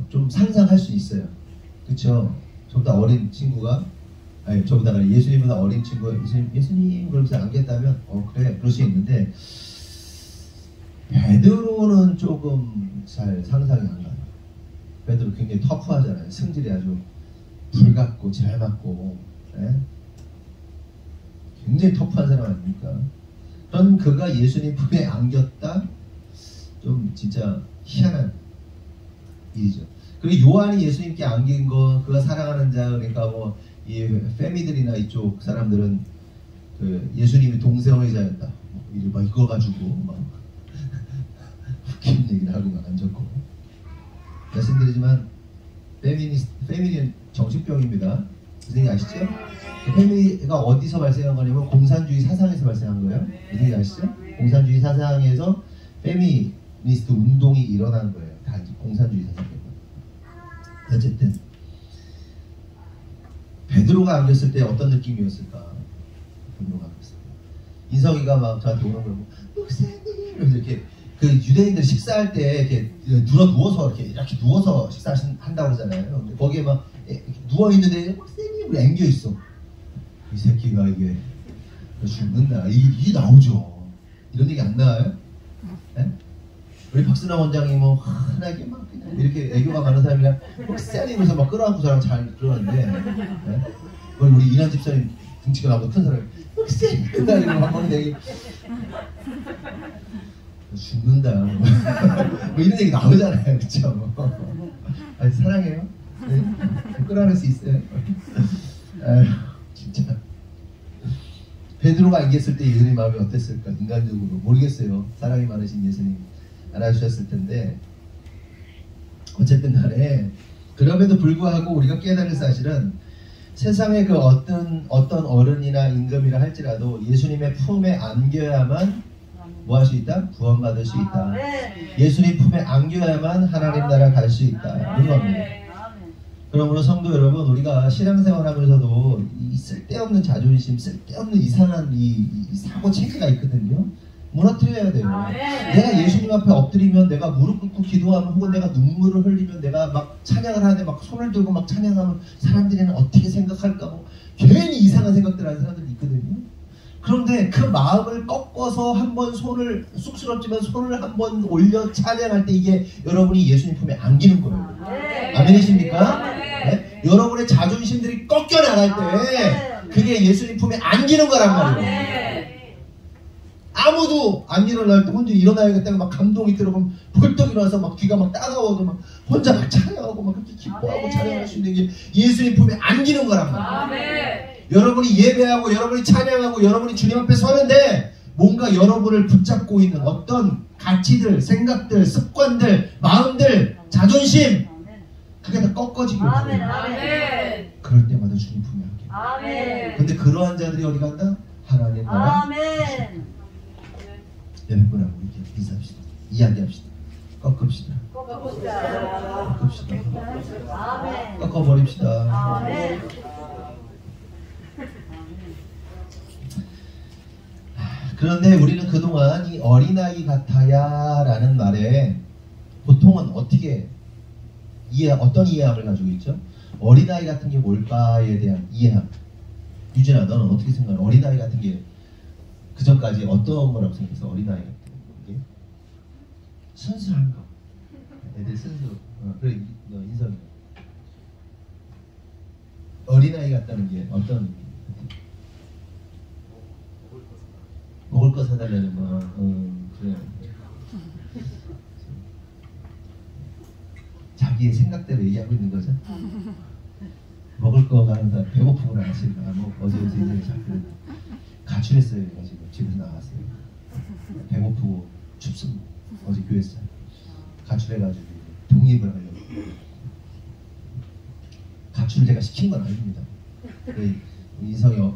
좀 상상할 수 있어요. 그렇죠? 저보다 어린 친구가 저보다 예수님보다 어린 친구가 예수님 그러면서 안겠다면 그래 그럴 수 있는데 베드로는 조금 잘 상상이 안 가요. 베드로 굉장히 터프하잖아요. 승질이 아주 불같고 잘 맞고 굉장히 터프한 사람 아닙니까? 그런 그가 예수님 품에 안겼다? 좀 진짜 희한한 일이죠. 그리고 요한이 예수님께 안긴 거 그가 사랑하는 자 그러니까 뭐 이 페미들이나 이쪽 사람들은 그 예수님이 동성애자였다. 막 이거 가지고 막 웃긴 얘기를 하고 막 앉았고 말씀드리지만 페미니는 정신병입니다. 무슨 얘기 아시죠? 페미가 어디서 발생한 거냐면 공산주의 사상에서 발생한 거예요. 무슨 얘기 아시죠? 공산주의 사상에서 페미니스트 운동이 일어난 거예요. 다 공산주의 사상이고. 어쨌든 베드로가 안겼을 때 어떤 느낌이었을까? 베드로가 안겼을 때 인석이가 막 저한테 오는 걸 목사님 이러면서 이렇게 그 유대인들 식사할 때 이렇게 누워서 이렇게 누워서 식사한다고 그러잖아요. 근데 거기에 막 누워 있는데 막 쌩이 앵겨 있어. 이 새끼가 이게 죽는다. 이게 나오죠. 이런 얘기 안 나와요? 네? 우리 박순아 원장이 뭐 환하게 막 그냥 이렇게 애교가 많은 사람이랑 막 쌩이면서 막 끌어안고 저랑 잘 그러는데, 네? 우리 이난 집사님 등치가 나보다 큰 사람이 막 쌩이다 이러고 막 하는데 되게 죽는다. 뭐 이런 얘기 나오잖아요, 그쵸? 아니, 사랑해요? 네? 끌어낼 수 있어요? 아휴, 진짜. 베드로가 얘기했을 때 예수님 마음이 어땠을까? 인간적으로 모르겠어요. 사랑이 많으신 예수님 알아주셨을 텐데, 어쨌든 간에 그럼에도 불구하고 우리가 깨달을 사실은 세상의 그 어떤 어른이나 임금이라 할지라도 예수님의 품에 안겨야만 뭐 할 수 있다? 구원받을 수 있다. 예수님 품에 안겨야만 하나님 나라 갈 수 있다. 이런 겁니다. 그러므로 성도 여러분, 우리가 신앙생활하면서도 이 쓸데없는 자존심, 쓸데없는 이상한 이 사고 체계가 있거든요. 무너뜨려야 돼요. 내가 예수님 앞에 엎드리면, 내가 무릎 꿇고 기도하면, 혹은 내가 눈물을 흘리면, 내가 막 찬양을 하는데 막 손을 들고 막 찬양하면 사람들이는 어떻게 생각할까, 뭐 괜히 이상한 생각들 하는 사람들이 있거든요. 그런데 그 마음을 꺾어서 한번 손을, 쑥스럽지만 손을 한번 올려 찬양할 때 이게 여러분이 예수님 품에 안기는 거예요. 아멘이십니까? 네? 여러분의 자존심들이 꺾여 나갈 때 그게 예수님 품에 안기는 거란 말이에요. 아무도 안 일어날 때 혼자 일어나야겠다고 막 감동이 들어오면 벌떡 일어나서 막 귀가 막 따가워도 막 혼자 막 찬양하고 막 그렇게 기뻐하고 찬양할 수 있는 게 예수님 품에 안기는 거란 말이에요. 여러분이 예배하고 여러분이 찬양하고 여러분이 주님 앞에 서는데 뭔가 여러분을 붙잡고 있는 어떤 가치들, 생각들, 습관들, 마음들, 자존심, 그게 다 꺾어지길 바래요. 그럴 때마다 주님 품에 안겨요. 근데 그러한 자들이 어디 간다? 하나님 나라. 여러분하고 이렇게 인사합시다. 이야기합시다. 꺾읍시다. 꺾어버립시다. 그런데 우리는 그동안 이 어린아이 같아야 라는 말에 보통은 어떻게 어떤 이해함을 가지고 있죠? 어린아이 같은 게 뭘까에 대한 이해함. 유진아, 너는 어떻게 생각해? 어린아이 같은 게 그전까지 어떤 거라고 생각했어? 어린아이 같은 게? 순수한 거. 애들 순수. 그래, 너 인성이. 어린아이 같다는 게 어떤 의미? 먹을 거 사달라는 거. 그래. 자기의 생각대로 얘기하고 있는 거죠. 먹을 거 가는다. 배고프구나. 뭐 어제 자꾸 가출했어요. 지금 집에서 나왔어요. 배고프고 춥습니다. 어제 교회에서 가출해가지고 독립을 하려고. 가출을 제가 시킨 건 아닙니다. 인성이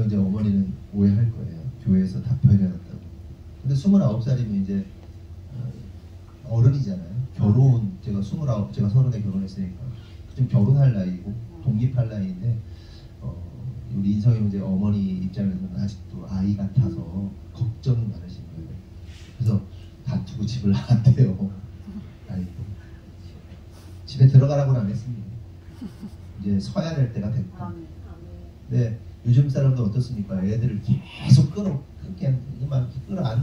이제 어머니는 오해할 거예요. 교회에서 답변해놨다고. 근데 29살이면 이제 어른이잖아요. 결혼, 제가 29, 제가 30에 결혼했으니까 좀 결혼할 나이고 독립할 나이인데 우리 인성이 이제 어머니 입장에서는 아직도 아이 같아서 걱정이 많으신 거예요. 그래서 다투고 집을 나왔대요. 아이고. 집에 들어가라고는 안 했습니다. 이제 서야 될 때가 됐고. 근데 요즘 사람들 어떻습니까? 애들을 계속 끌어안고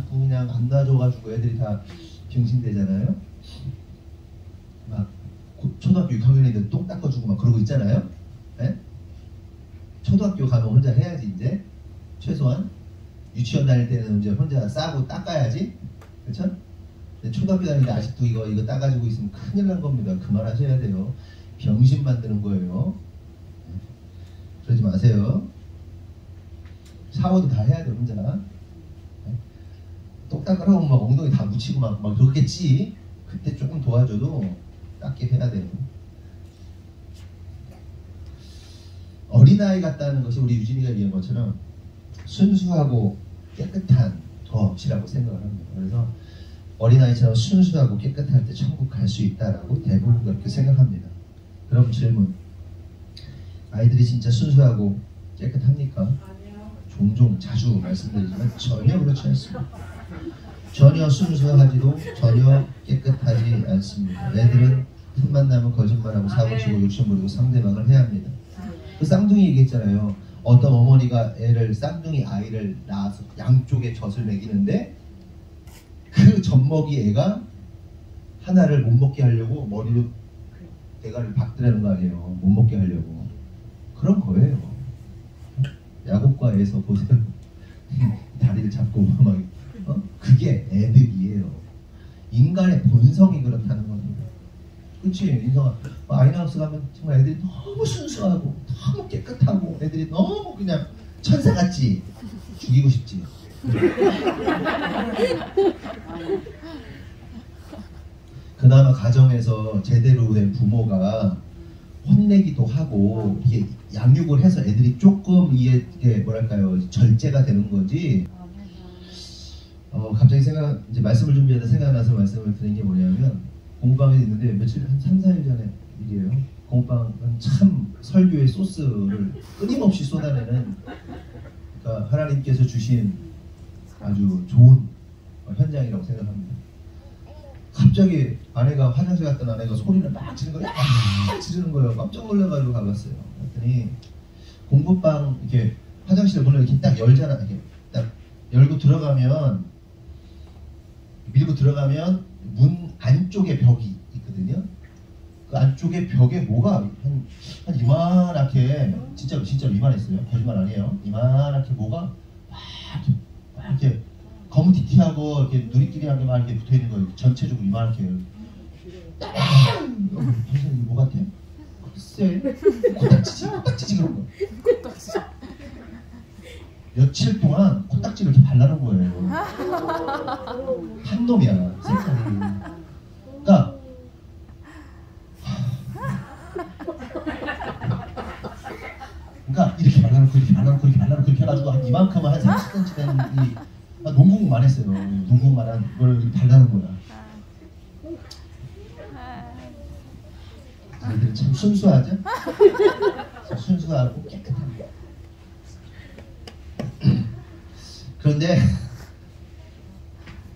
그냥 안 놔줘가지고 애들이 다 병신되잖아요. 막 초등학교 6학년인데 똥 닦아주고 막 그러고 있잖아요. 네? 초등학교 가면 혼자 해야지 이제 최소한. 유치원 다닐 때는 이제 혼자 싸고 닦아야지, 그렇죠? 초등학교 다닐 때 아직도 이거 따가지고 있으면 큰일 난 겁니다. 그만하셔야 돼요. 병신 만드는 거예요. 그러지 마세요. 샤워도 다 해야 돼 혼자. 똥 닦으라고 막 엉덩이 다 묻히고 막 그러겠지. 그때 조금 도와줘도 닦게 해야 돼요. 어린아이 같다는 것이 우리 유진이가 얘기한 것처럼 순수하고 깨끗한 것이라고 생각을 합니다. 그래서 어린아이처럼 순수하고 깨끗할 때 천국 갈 수 있다라고 대부분 그렇게 생각합니다. 그럼 질문, 아이들이 진짜 순수하고 깨끗합니까? 종종 자주 말씀드리지만 전혀 그렇지 않습니다. 전혀 순수하지도 전혀 깨끗하지 않습니다. 애들은 틈만 나면 거짓말하고 사고치고 욕심부리고 상대방을 해합니다. 그 쌍둥이 얘기했잖아요. 어떤 어머니가 쌍둥이 아이를 낳아서 양쪽에 젖을 먹이는데 그 젖먹이 애가 하나를 못 먹게 하려고 머리로 대가리를 박더라는 거 아니에요. 못 먹게 하려고. 그런 거예요. 야곱과에서 보세요. 다리를 잡고 막 그게 애들이에요. 인간의 본성이 그렇다는 겁니다. 그치? 인성아, 아이나우스 가면 정말 애들이 너무 순수하고 너무 깨끗하고 애들이 너무 그냥 천사같지. 죽이고 싶지. 그나마 가정에서 제대로 된 부모가 혼내기도 하고 이게 양육을 해서 애들이 조금 이게 뭐랄까요, 절제가 되는 거지. 갑자기 이제 말씀을 준비하다 생각나서 말씀을 드린 게 뭐냐면, 공부방에 있는데 며칠 한 3, 4일 전에 일이에요. 공부방은 참 설교의 소스를 끊임없이 쏟아내는, 그러니까 하나님께서 주신 아주 좋은 현장이라고 생각합니다. 갑자기 아내가 화장실 갔던 아내가 소리를 막 지르는 거예요. 지르는 거예요. 깜짝 놀라가지고 가봤어요. 그랬더니 공부방 이렇게 화장실 문을 이렇게 딱 열잖아. 이렇게 딱 열고 들어가면, 밀고 들어가면 문 안쪽에 벽이 있거든요. 그 안쪽에 벽에 뭐가 한 이만하게, 진짜로 이만했어요. 거짓말 아니에요. 이만하게 뭐가 막 이렇게 검티티하고 이렇게 누리끼리하게 막 이렇게 붙어 있는 거예요. 전체적으로 이만하게. 선생님 이거 뭐 같아? 글쎄, 코딱지지 그런 거. 며칠 동안 코딱지를 이렇게 발라놓은 거예요. 한 놈이야, 색깔이. 그러니까 이렇게 발라놓고 이렇게 발라놓고 이렇게 발라놓고 이렇게 해가지고 한 이만큼은 한 30cm 되는 이 농구공만 했어요. 농구공만한 걸 발라놓은 거야. 아이들은 참 순수하죠? 순수하고 깨끗합니다. 그런데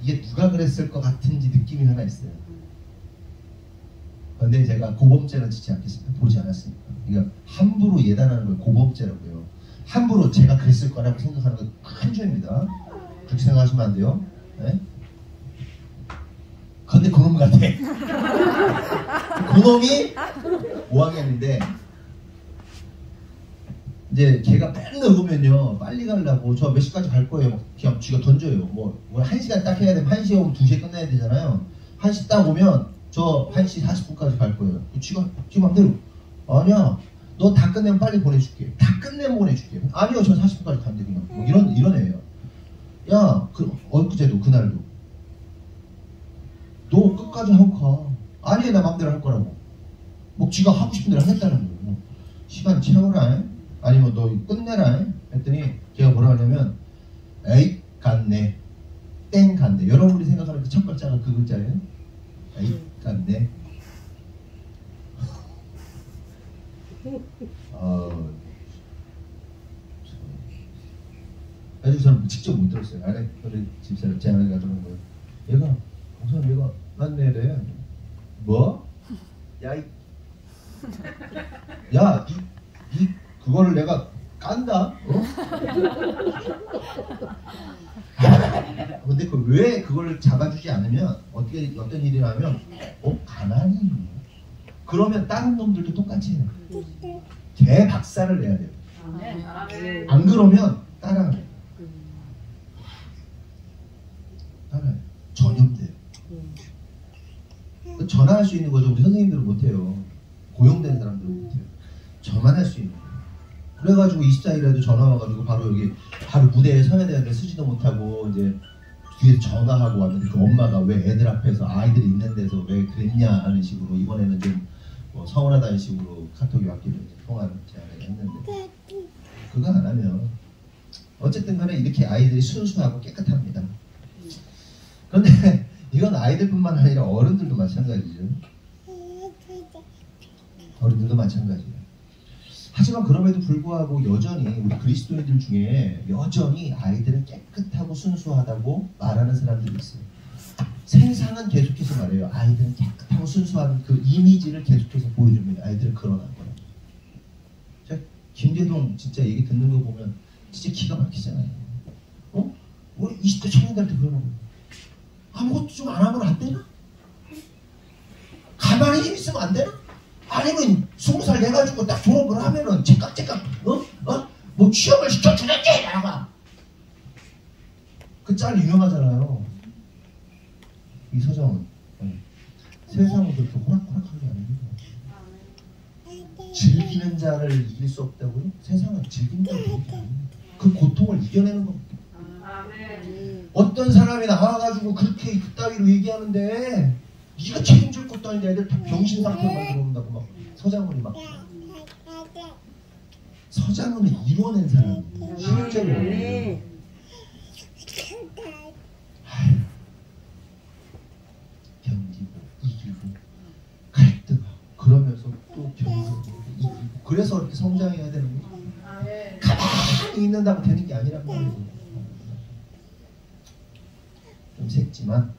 이게 누가 그랬을 것 같은지 느낌이 하나 있어요. 그런데 제가 고범죄는 짓지 않겠습니다. 보지 않았으니까. 그러니까 함부로 예단하는 걸 고범죄라고요. 함부로 제가 그랬을 거라고 생각하는 건 큰 죄입니다. 그렇게 생각하시면 안 돼요. 네? 근데 그놈 같아. 그놈이 5학년인데 이제 걔가 맨날 오면요, 빨리 가려고 저 몇 시까지 갈 거예요. 막 그냥 쥐가 던져요. 뭐 1시간 딱 해야 되면 1시에 오면 2시에 끝내야 되잖아요. 1시 딱 오면 저 1시 40분까지 갈 거예요. 쥐가 지 맘대로, 아니야, 너 다 끝내면 빨리 보내줄게. 다 끝내면 보내줄게. 아니요, 저 40분까지 간대 그냥. 뭐 이런 애예요. 야, 엊그제도 그날도 너 끝까지 하고 가. 아니야, 나 맘대로 할 거라고. 뭐 쥐가 하고 싶은 대로 하겠다는 거예요. 뭐, 시간 채워라. 아니면 너 끝내라. 했더니 걔가 뭐라 하냐면, 에이 갔네, 땡 갔네. 여러분이 생각하는 그 첫 글자가 그 글자예요. 에이 갔네. 아주 저는 직접 못 들었어요. 아내, 집사람, 제 아내가 그러는 거예요. 얘가, 우선 얘가 맞네래. 뭐? 야, 그거를 내가 깐다? 근데 왜 그걸 잡아주지 않으면 어떤 일이 나면 가만히 있네. 그러면 다른 놈들도 똑같이 해요. 개 박살을 내야 돼요. 안 그러면 따라해요. 전염돼요. 전화할 수 있는 거죠. 우리 선생님들은 못해요. 고용된 사람들은 못해요. 저만 할 수 있는 거예요. 그래가지고 24일에도 전화 와가지고 바로 여기 바로 무대에 서야 되는데 서지도 못하고 이제 뒤에 전화하고 왔는데 그 엄마가 왜 애들 앞에서 아이들이 있는 데서 왜 그랬냐 하는 식으로, 이번에는 좀 뭐 서운하다는 식으로 카톡이 왔기로 통화를 제안을 했는데, 그거 안 하면 어쨌든 간에 이렇게 아이들이 순수하고 깨끗합니다. 그런데 이건 아이들뿐만 아니라 어른들도 마찬가지죠. 어른들도 마찬가지예요. 하지만 그럼에도 불구하고 여전히 우리 그리스도인들 중에 여전히 아이들은 깨끗하고 순수하다고 말하는 사람들이 있어요. 세상은 계속해서 말해요. 아이들은 깨끗하고 순수한 그 이미지를 계속해서 보여줍니다. 아이들은 그러나 거예요. 김대동 진짜 얘기 듣는 거 보면 진짜 기가 막히잖아요. 우리 20대 청년들한테 그러는 거예요. 아무것도 좀 안 하면 안 되나? 가만히 힘 있으면 안 되나? 아니면 20살 돼가지고 딱 졸업을 하면은 제깍제깍 뭐 취업을 시켜주겠지 나가. 그 짤 유명하잖아요. 이 서정은 세상은 그렇게 호락호락한 게 아닙니다. 즐기는 자를 이길 수 없다고요? 세상은 즐기는 자를 이길 수 아닙니다. 그 고통을 이겨내는 겁니다. 어떤 사람이 나와가지고 그렇게 그따위로 얘기하는데 네가 책임질 것도 아닌데 애들 다 병신 상태만 들어온다고 막 서장훈이 막 서장훈을 이뤄낸 사람이에요. 실제로. 견디고 이기고 갈등하고 그러면서 또 견디고 이기고 그래서 이렇게 성장해야 되는 거죠. 가만히 있는다고 되는 게 아니란 말이에요. 좀 샜지만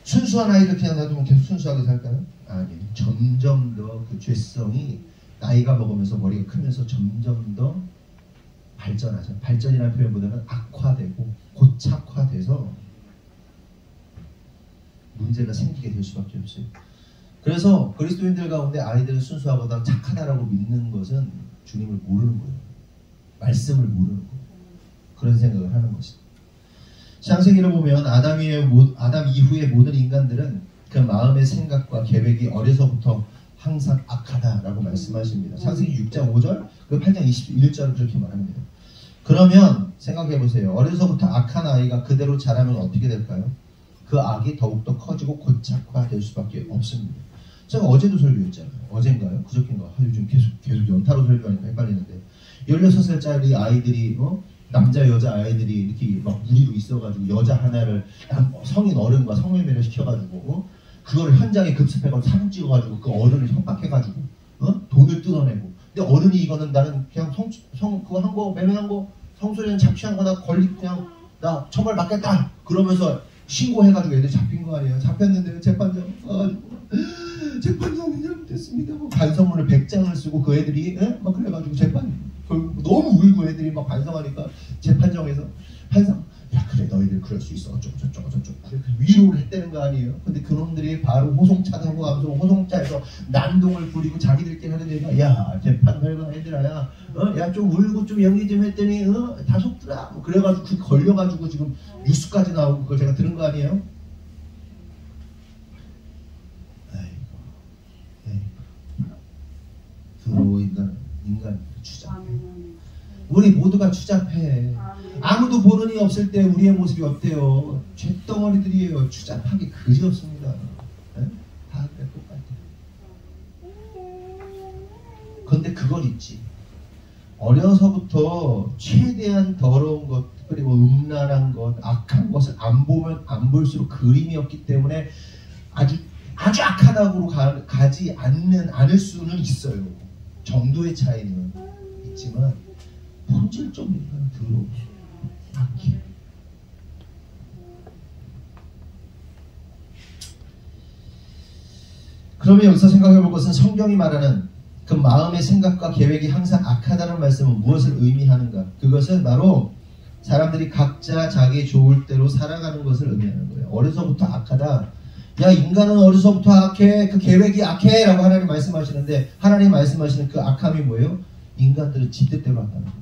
순수한 아이들 그냥 놔두면 계속 순수하게 살까요? 아니에요. 점점 더 그 죄성이 나이가 먹으면서 머리가 크면서 점점 더 발전하죠. 발전이라는 표현보다는 악화되고 고착화돼서 문제가 생기게 될 수밖에 없어요. 그래서 그리스도인들 가운데 아이들은 순수하거나 착하다라고 믿는 것은 주님을 모르는 거예요. 말씀을 모르는 거예요. 그런 생각을 하는 것이죠. 창세기를 보면 아담 이후의 모든 인간들은 그 마음의 생각과 계획이 어려서부터 항상 악하다라고 말씀하십니다. 창세기 6장 5절, 그 8장 21절은 그렇게 말합니다. 그러면 생각해 보세요. 어려서부터 악한 아이가 그대로 자라면 어떻게 될까요? 그 악이 더욱더 커지고 고착화될 수밖에 없습니다. 제가 어제도 설교했잖아요. 어젠가요? 그저께인가? 요즘 계속 연타로 설교하니까 헷갈리는데 16살짜리 아이들이 남자 여자 아이들이 이렇게 막 무리로 있어가지고 여자 하나를 성인 어른과 성매매를 시켜가지고 그거를 현장에 급습해가지고 사진 찍어가지고 그 어른을 협박해가지고 돈을 뜯어내고 근데 어른이 이거는 나는 그냥 그거 한 거 매매한 거 성소리는 잡취한 거나 걸리 그냥 나 처벌 받겠다 그러면서 신고해가지고 애들 잡힌 거 아니에요. 잡혔는데 재판장 가가지고 재판장이 잘못됐습니다. 반성문을 100장을 쓰고 그 애들이 막 그래가지고 재판 너무 울고 애들이 막 반성하니까 재판정에서 판사 야 그래 너희들 그럴 수 있어 어쩌고 저쩌고 위로를 했다는 거 아니에요. 근데 그놈들이 바로 호송차하고 가면서 호송차에서 난동을 부리고 자기들끼리 하는 얘기가 야 재판 결과 애들아 야 좀 울고 좀 연기 좀 했더니 다 속더라 뭐 그래가지고 그 걸려가지고 지금 뉴스까지 나오고 그걸 제가 들은 거 아니에요. 더러워 인간 추잡해. 우리 모두가 추잡해. 아무도 보는 이 없을 때 우리의 모습이 어때요? 쇳덩어리들이에요. 추잡하게 그지 없습니다. 다 그래 똑같아요. 그런데 그걸 있지. 어려서부터 최대한 더러운 것 그리고 음란한 것, 악한 것을 안 보면 안 볼수록 그림이 없기 때문에 아주 악하다고 가지 않을 수는 있어요. 정도의 차이는 있지만 본질적인 건 더러워. 악해. 그러면 여기서 생각해 볼 것은 성경이 말하는 그 마음의 생각과 계획이 항상 악하다는 말씀은 무엇을 의미하는가? 그것은 바로 사람들이 각자 자기 좋을 대로 살아가는 것을 의미하는 거예요. 어려서부터 악하다. 야 인간은 어려서부터 악해. 그 계획이 악해 라고 하나님 말씀하시는데 하나님 말씀하시는 그 악함이 뭐예요? 인간들은 지 뜻대로 한다는 거예요.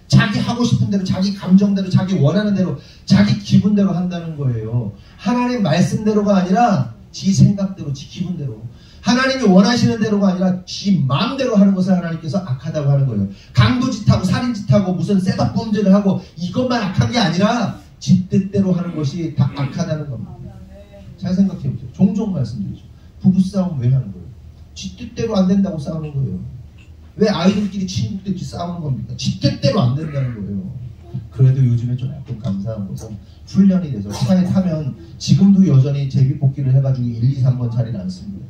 자기 하고 싶은 대로 자기 감정대로 자기 원하는 대로 자기 기분대로 한다는 거예요. 하나님 말씀대로가 아니라 지 생각대로 지 기분대로 하나님이 원하시는 대로가 아니라 지 마음대로 하는 것을 하나님께서 악하다고 하는 거예요. 강도짓하고 살인짓하고 무슨 셋업 범죄를 하고 이것만 악한 게 아니라 지 뜻대로 하는 것이 다 악하다는 겁니다. 잘 생각해 보세요. 종종 말씀드리죠. 부부싸움 왜 하는 거예요? 지 뜻대로 안 된다고 싸우는 거예요. 왜 아이들끼리 친구들끼리 싸우는 겁니까? 지 뜻대로 안 된다는 거예요. 그래도 요즘에 좀 약간 감사한 것은 훈련이 돼서 차에 타면 지금도 여전히 제비뽑기를 해가지고 1, 2, 3번 자리를 안 씁니다.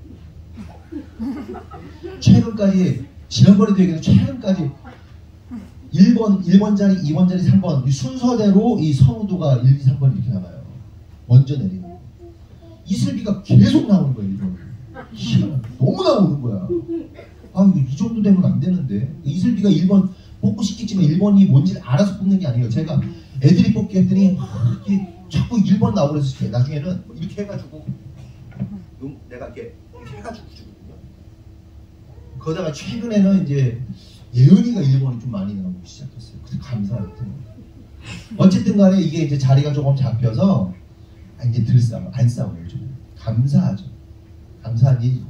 최근까지 지난번에도 얘기했는데 최근까지 1번 자리, 2번 자리, 3번 이 순서대로 이 선우도가 1, 2, 3번 이렇게 나와요. 먼저 내리는 거. 이슬비가 계속 나오는 거예요. 이런. 너무 나오는 거야. 아, 이 정도 되면 안 되는데. 이슬비가 1번 뽑고 싶겠지만 1번이 뭔지 알아서 뽑는 게 아니에요. 제가 애들이 뽑기 했더니 자꾸 1번 나오고 그래서 나중에는 이렇게 해가지고 내가 이렇게 해가지고 주거든요. 그러다가 최근에는 이제 예은이가 1번이 좀 많이 나오기 시작했어요. 그래서 감사하고. 어쨌든 간에 이게 이제 자리가 조금 잡혀서 이제 안 싸워요. 좀 감사하죠. 감사한 일이죠.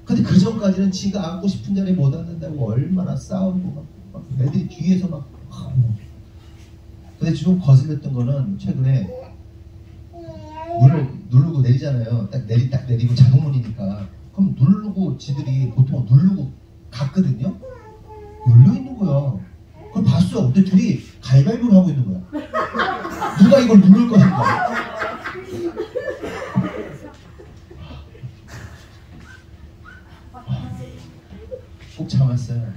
근데 그 전까지는 지가 앉고 싶은 자리에 못 앉는다고 얼마나 싸우고 막 애들이 뒤에서 막 근데 좀 거슬렸던 거는 최근에 문을 누르고 내리잖아요. 딱 내리고 자동문이니까 그럼 누르고 지들이 보통 누르고 갔거든요. 열려있는 거야. 그걸 봤어. 근데 둘이 가위바위보를 하고 있는 거야. 누가 이걸 누를 것인가. 꼭 참았어요.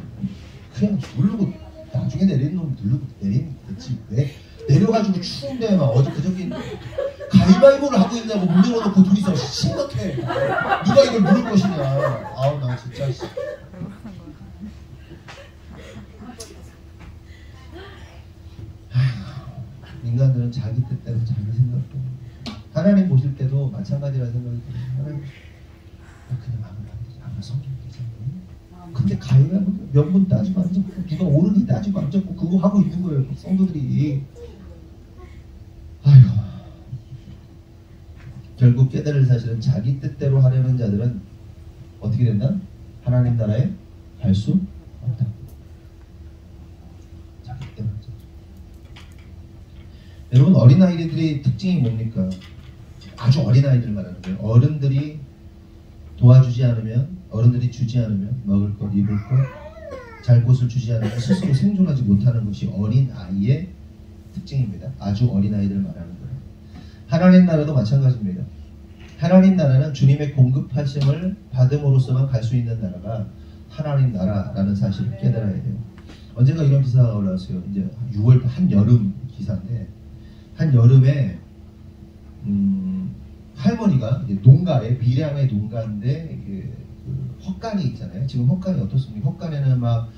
그냥 누르고 나중에 내리는 놈 누르고 내리면 됐지. 왜 내려가지고 추운데 막 어제 그저께 가위바위보를 하고 있냐고 문 열어놓고 둘이서 심각해. 누가 이걸 누를 것이냐. 아우 나 진짜 인간들은 자기 뜻대로 자기 생각대로 하나님 보실 때도 마찬가지라는 생각이 들어요. 하나님 그냥 아무 성경 되잖아요. 근데 가위바위보 몇 분 따지고 앉았고 누가 옳으니 따지고 앉았고 그거 하고 있는 거예요. 성도들이. 아이고. 결국 깨달을 사실은 자기 뜻대로 하려는 자들은 어떻게 된다? 하나님 나라에 갈 수 없다. 자기 뜻대로 하자. 여러분 어린아이들의 특징이 뭡니까? 아주 어린아이들 말하는 거예요. 어른들이 도와주지 않으면, 어른들이 주지 않으면 먹을 것, 입을 것, 잘 곳을 주지 않으면 스스로 생존하지 못하는 것이 어린아이의 특징입니다. 아주 어린아이들 말하는 거예요. 하나님 나라도 마찬가지입니다. 하나님 나라는 주님의 공급하심을 받음으로써만 갈 수 있는 나라가 하나님 나라라는 사실을 깨달아야 돼요. 언젠가 이런 기사가 올라왔어요. 이제 6월 한여름 기사인데 한여름에 할머니가 이제 농가에 밀양의 농가인데 그 헛간이 있잖아요. 지금 헛간이 어떻습니까? 헛간에는 막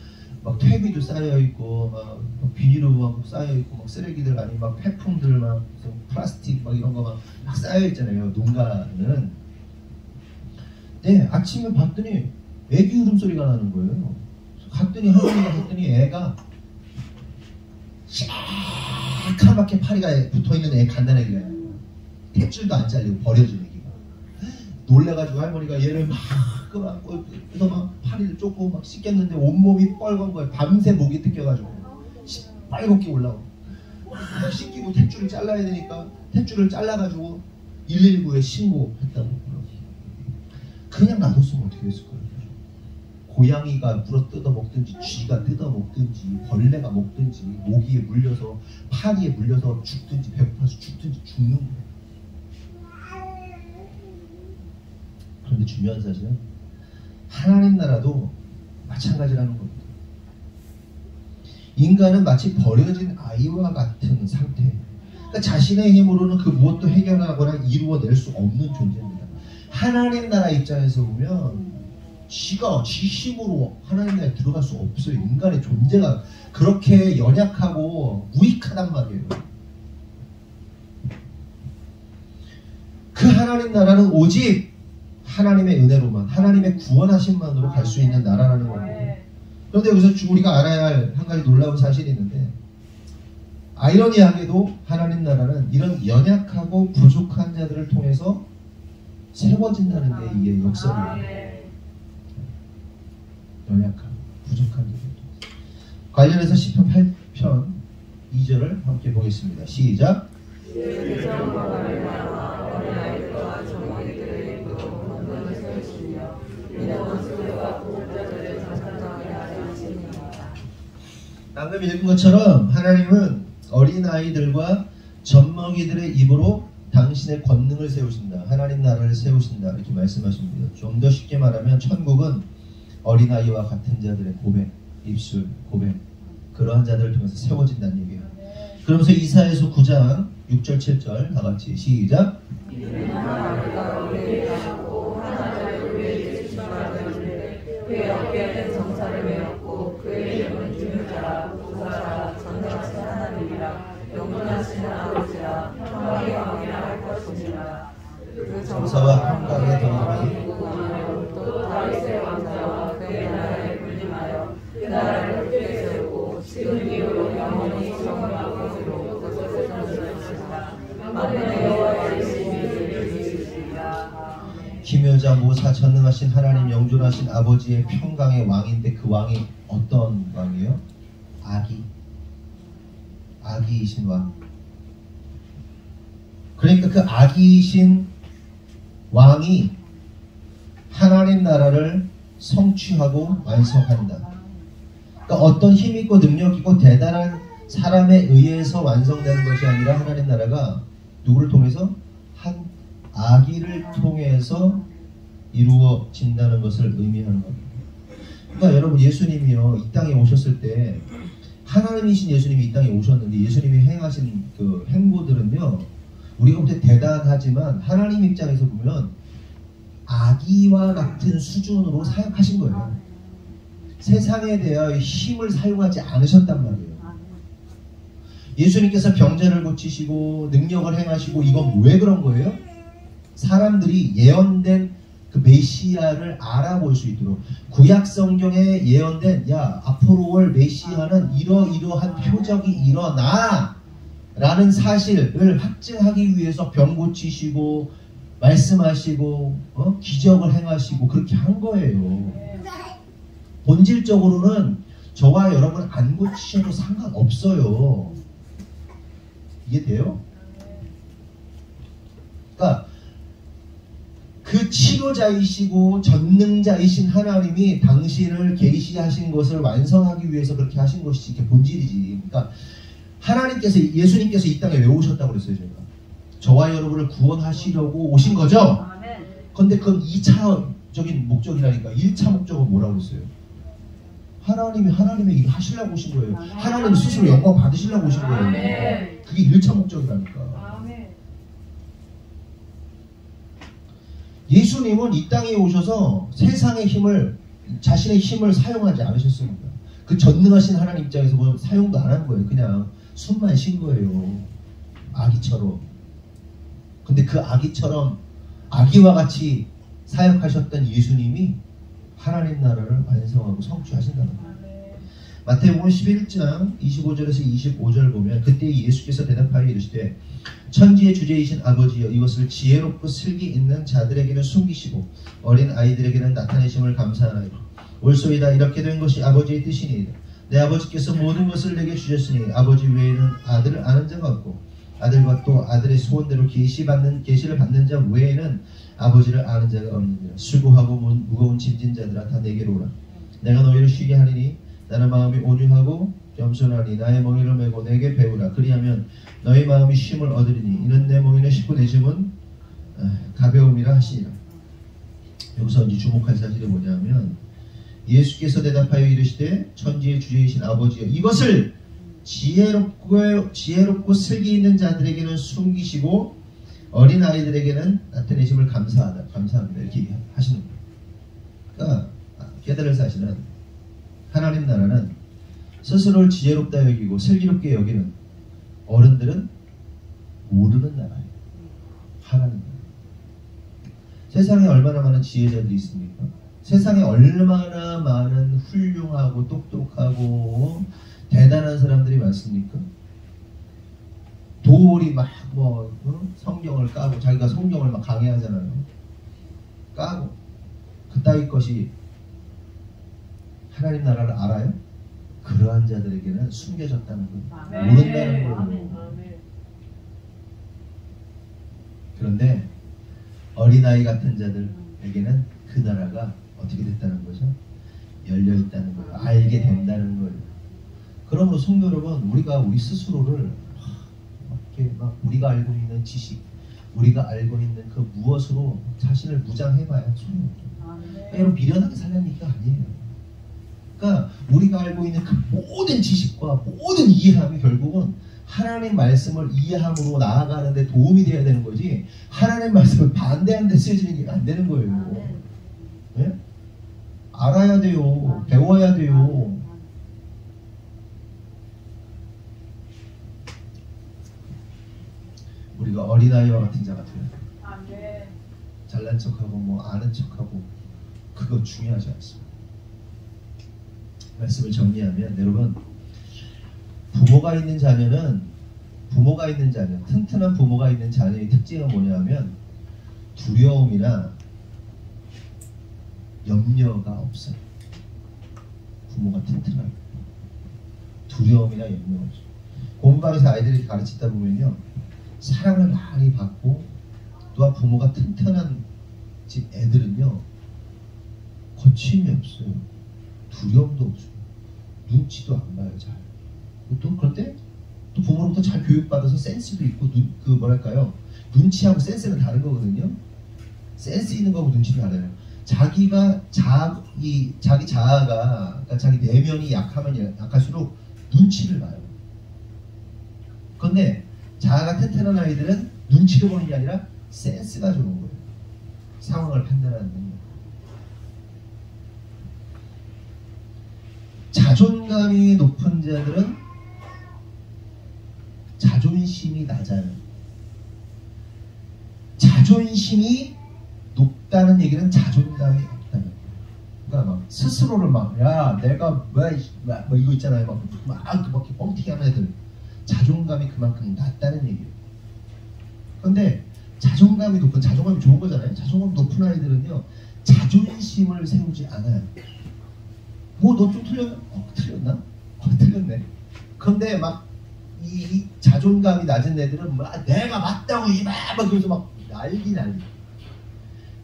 퇴비도 쌓여 있고 막 비닐로 막 쌓여 있고 막 쓰레기들 아니면 막 폐품들 막 플라스틱 막 이런 거 막 쌓여 있잖아요. 농가는. 네, 아침에 봤더니 애기 울음소리가 나는 거예요. 갔더니 할머니가 봤더니 애가 시커멓게 파리가 붙어있는 애 갓난아기가 탯줄도 안 잘리고 버려진 애기가. 놀래가지고 할머니가 얘를 막 끌어안고 그래서 막 파리를 쫓고 막 씻겼는데 온몸이 뻘건 거예요. 밤새 목이 뜯겨가지고 빨갛게 올라오고 씻기고 탯줄을 잘라야 되니까 탯줄을 잘라가지고 119에 신고했다고. 그냥 놔뒀으면 어떻게 됐을 거예요? 고양이가 물어 뜯어 먹든지 쥐가 뜯어 먹든지 벌레가 먹든지 모기에 물려서 파리에 물려서 죽든지 배고파서 죽든지 죽는 거예요. 그런데 중요한 사실은 하나님 나라도 마찬가지라는 겁니다. 인간은 마치 버려진 아이와 같은 상태. 그러니까 자신의 힘으로는 그 무엇도 해결하거나 이루어낼 수 없는 존재입니다. 하나님 나라 입장에서 보면 지가 지 힘으로 하나님 나라에 들어갈 수 없어요. 인간의 존재가 그렇게 연약하고 무익하단 말이에요. 그 하나님 나라는 오직 하나님의 은혜로만, 하나님의 구원하심만으로 갈 수 있는 나라라는 겁니다. 그런데 여기서 우리가 알아야 할 한 가지 놀라운 사실이 있는데, 아이러니하게도 하나님 나라는 이런 연약하고 부족한 자들을 통해서 세워진다는 게 이게 역설이에요. 연약하고 부족한 자들. 관련해서 시편 8편 2절을 함께 보겠습니다. 시작. 방금 읽은 것처럼 하나님은 어린아이들과 젖먹이들의 입으로 당신의 권능을 세우신다. 하나님 나라를 세우신다. 이렇게 말씀하십니다. 좀 더 쉽게 말하면 천국은 어린아이와 같은 자들의 고백, 입술 고백, 그러한 자들을 통해서 세워진다는 얘기예요. 그러면서 이사야서 9장 6절 7절 다 같이 시작. 그의 어깨에는 정사를 메었고 그의 이름은 주유자라 보사라 전능하신 하나님이라 영원하신 아버지라 평강의 왕이라 할 것이니라. 그 정사와 평강의 동함이 또 다윗의 왕자와 그의 나라에 군림하여 그 나라를 크게 세우고 지금 이후로 영원히 정의하고 의로 그것을 세우실 것이라. 만군의 여호와의 이름이 이르시리라. 기묘자 모사 전능하신 하나님 영존하신 아버지의 평강의 왕인데 그 왕이 어떤 왕이에요? 아기이신 왕. 그러니까 그 아기이신 왕이 하나님 나라를 성취하고 완성한다. 그러니까 어떤 힘 있고 능력 있고 대단한 사람에 의해서 완성되는 것이 아니라 하나님 나라가 누구를 통해서? 한 아기를 통해서 이루어진다는 것을 의미하는 겁니다. 그러니까 여러분 예수님이요 이 땅에 오셨을 때 하나님이신 예수님이 이 땅에 오셨는데 예수님이 행하신 그 행보들은요 우리가 볼 때 대단하지만 하나님 입장에서 보면 아기와 같은 수준으로 사역하신 거예요. 세상에 대하여 힘을 사용하지 않으셨단 말이에요. 예수님께서 병자를 고치시고 능력을 행하시고 이건 왜 그런 거예요? 사람들이 예언된 그 메시아를 알아볼 수 있도록 구약 성경에 예언된 앞으로 올 메시아는 이러이러한 표적이 일어나 라는 사실을 확증하기 위해서 병 고치시고 말씀하시고 기적을 행하시고 그렇게 한 거예요. 본질적으로는 저와 여러분 안 고치셔도 상관없어요. 이해돼요? 그러니까 그 치료자이시고 전능자이신 하나님이 당신을 계시하신 것을 완성하기 위해서 그렇게 하신 것이 이게 본질이지. 그러니까 하나님께서 예수님께서 이 땅에 왜 오셨다고 그랬어요? 제가 저와 여러분을 구원하시려고 오신 거죠. 그런데 그건 2차적인 목적이라니까. 1차 목적은 뭐라고 그랬어요? 하나님의 일을 하시려고 오신 거예요. 하나님 스스로 영광 받으시려고 오신 거예요. 그게 1차 목적이라니까. 예수님은 이 땅에 오셔서 세상의 힘을 자신의 힘을 사용하지 않으셨습니다. 그 전능하신 하나님 입장에서 보면 사용도 안 한 거예요. 그냥 숨만 쉰 거예요. 아기처럼. 근데 그 아기처럼 아기와 같이 사역하셨던 예수님이 하나님 나라를 완성하고 성취하신다는 거예요. 마태복음 11장 25절에서 25절 보면 그때 예수께서 대답하여 이르시되 천지의 주제이신 아버지여 이것을 지혜롭고 슬기 있는 자들에게는 숨기시고 어린 아이들에게는 나타내심을 감사하나이다. 옳소이다. 이렇게 된 것이 아버지의 뜻이니이다. 내 아버지께서 모든 것을 내게 주셨으니 아버지 외에는 아들을 아는 자가 없고 아들과 또 아들의 소원대로 계시를 받는 자 외에는 아버지를 아는 자가 없느니라. 수고하고 무거운 짐진 자들아 다 내게로 오라. 내가 너희를 쉬게 하리니 나는 마음이 온유하고 겸손하니 나의 멍에를 메고 내게 배우라. 그리하면 너희 마음이 쉼을 얻으리니 이는 내 멍에는 쉽고 내 짐은 가벼움이라 하시니라. 여기서 이제 주목할 사실이 뭐냐면 예수께서 대답하여 이르시되 천지의 주제이신 아버지여 이것을 지혜롭고 슬기 있는 자들에게는 숨기시고 어린 아이들에게는 나타내심을 감사합니다. 이렇게 하시는 거예요. 그러니까 깨달을 사실은 하나님 나라는 스스로를 지혜롭다 여기고 슬기롭게 여기는 어른들은 모르는 나라예요. 하나님 나라. 세상에 얼마나 많은 지혜자들이 있습니까? 세상에 얼마나 많은 훌륭하고 똑똑하고 대단한 사람들이 많습니까? 도리 막 성경을 까고 자기가 성경을 막 강의하잖아요. 까고 그따위 것이 하나님 나라를 알아요? 그러한 자들에게는 숨겨졌다는 거예요. 모른다는 거예요. 그런데 어린아이 같은 자들에게는 그 나라가 어떻게 됐다는 거죠? 열려있다는 거예요. 알게 된다는 거예요. 그러므로 성도 여러분, 우리가 우리 스스로를 이렇게 막 우리가 알고 있는 지식, 우리가 알고 있는 그 무엇으로 자신을 무장해봐야 소용없어요. 여러분 미련하게 살라는 얘기가 아니에요. 그러니까 우리가 알고 있는 그 모든 지식과 모든 이해함이 결국은 하나님 말씀을 이해함으로 나아가는 데 도움이 돼야 되는 거지, 하나님 말씀을 반대하는 데 쓰여지는 게 안 되는 거예요. 네? 알아야 돼요. 배워야 돼요. 우리가 어린아이와 같은 자 같아요. 잘난 척하고 뭐 아는 척하고 그거 중요하지 않습니다. 말씀을 정리하면 여러분, 부모가 있는 자녀, 튼튼한 부모가 있는 자녀의 특징은 뭐냐면 두려움이나 염려가 없어요. 부모가 튼튼한 두려움이나 염려가 없어요. 공부방에서 아이들이 가르치다 보면요, 사랑을 많이 받고 또한 부모가 튼튼한 집 애들은요, 거침이 없어요. 두려움도 없어요. 눈치도 안 봐요. 잘. 또 그런데 또 부모로부터 잘 교육받아서 센스도 있고, 눈치하고 센스는 다른 거거든요. 센스 있는 거하고 눈치는 달라요. 자기 자아가, 그러니까 자기 내면이 약하면 약할수록 눈치를 봐요. 그런데 자아가 튼튼한 아이들은 눈치를 보는 게 아니라 센스가 좋은 거예요. 상황을 판단하는 능력. 자존감이 높은 자들은 자존심이 낮아요. 자존심이 높다는 얘기는 자존감이 없다는 거예요. 그러니까 막 스스로를 야 내가 뭐 이거 있잖아요. 막 뻥튀기 하는 애들, 자존감이 그만큼 낮다는 얘기예요. 그런데 자존감이 좋은 거잖아요. 자존감이 높은 아이들은요, 자존심을 세우지 않아요. 뭐 너 좀 틀렸나? 틀렸나? 틀렸네. 그런데 막 이 자존감이 낮은 애들은 막 내가 맞다고 막 그러면서 막 난리.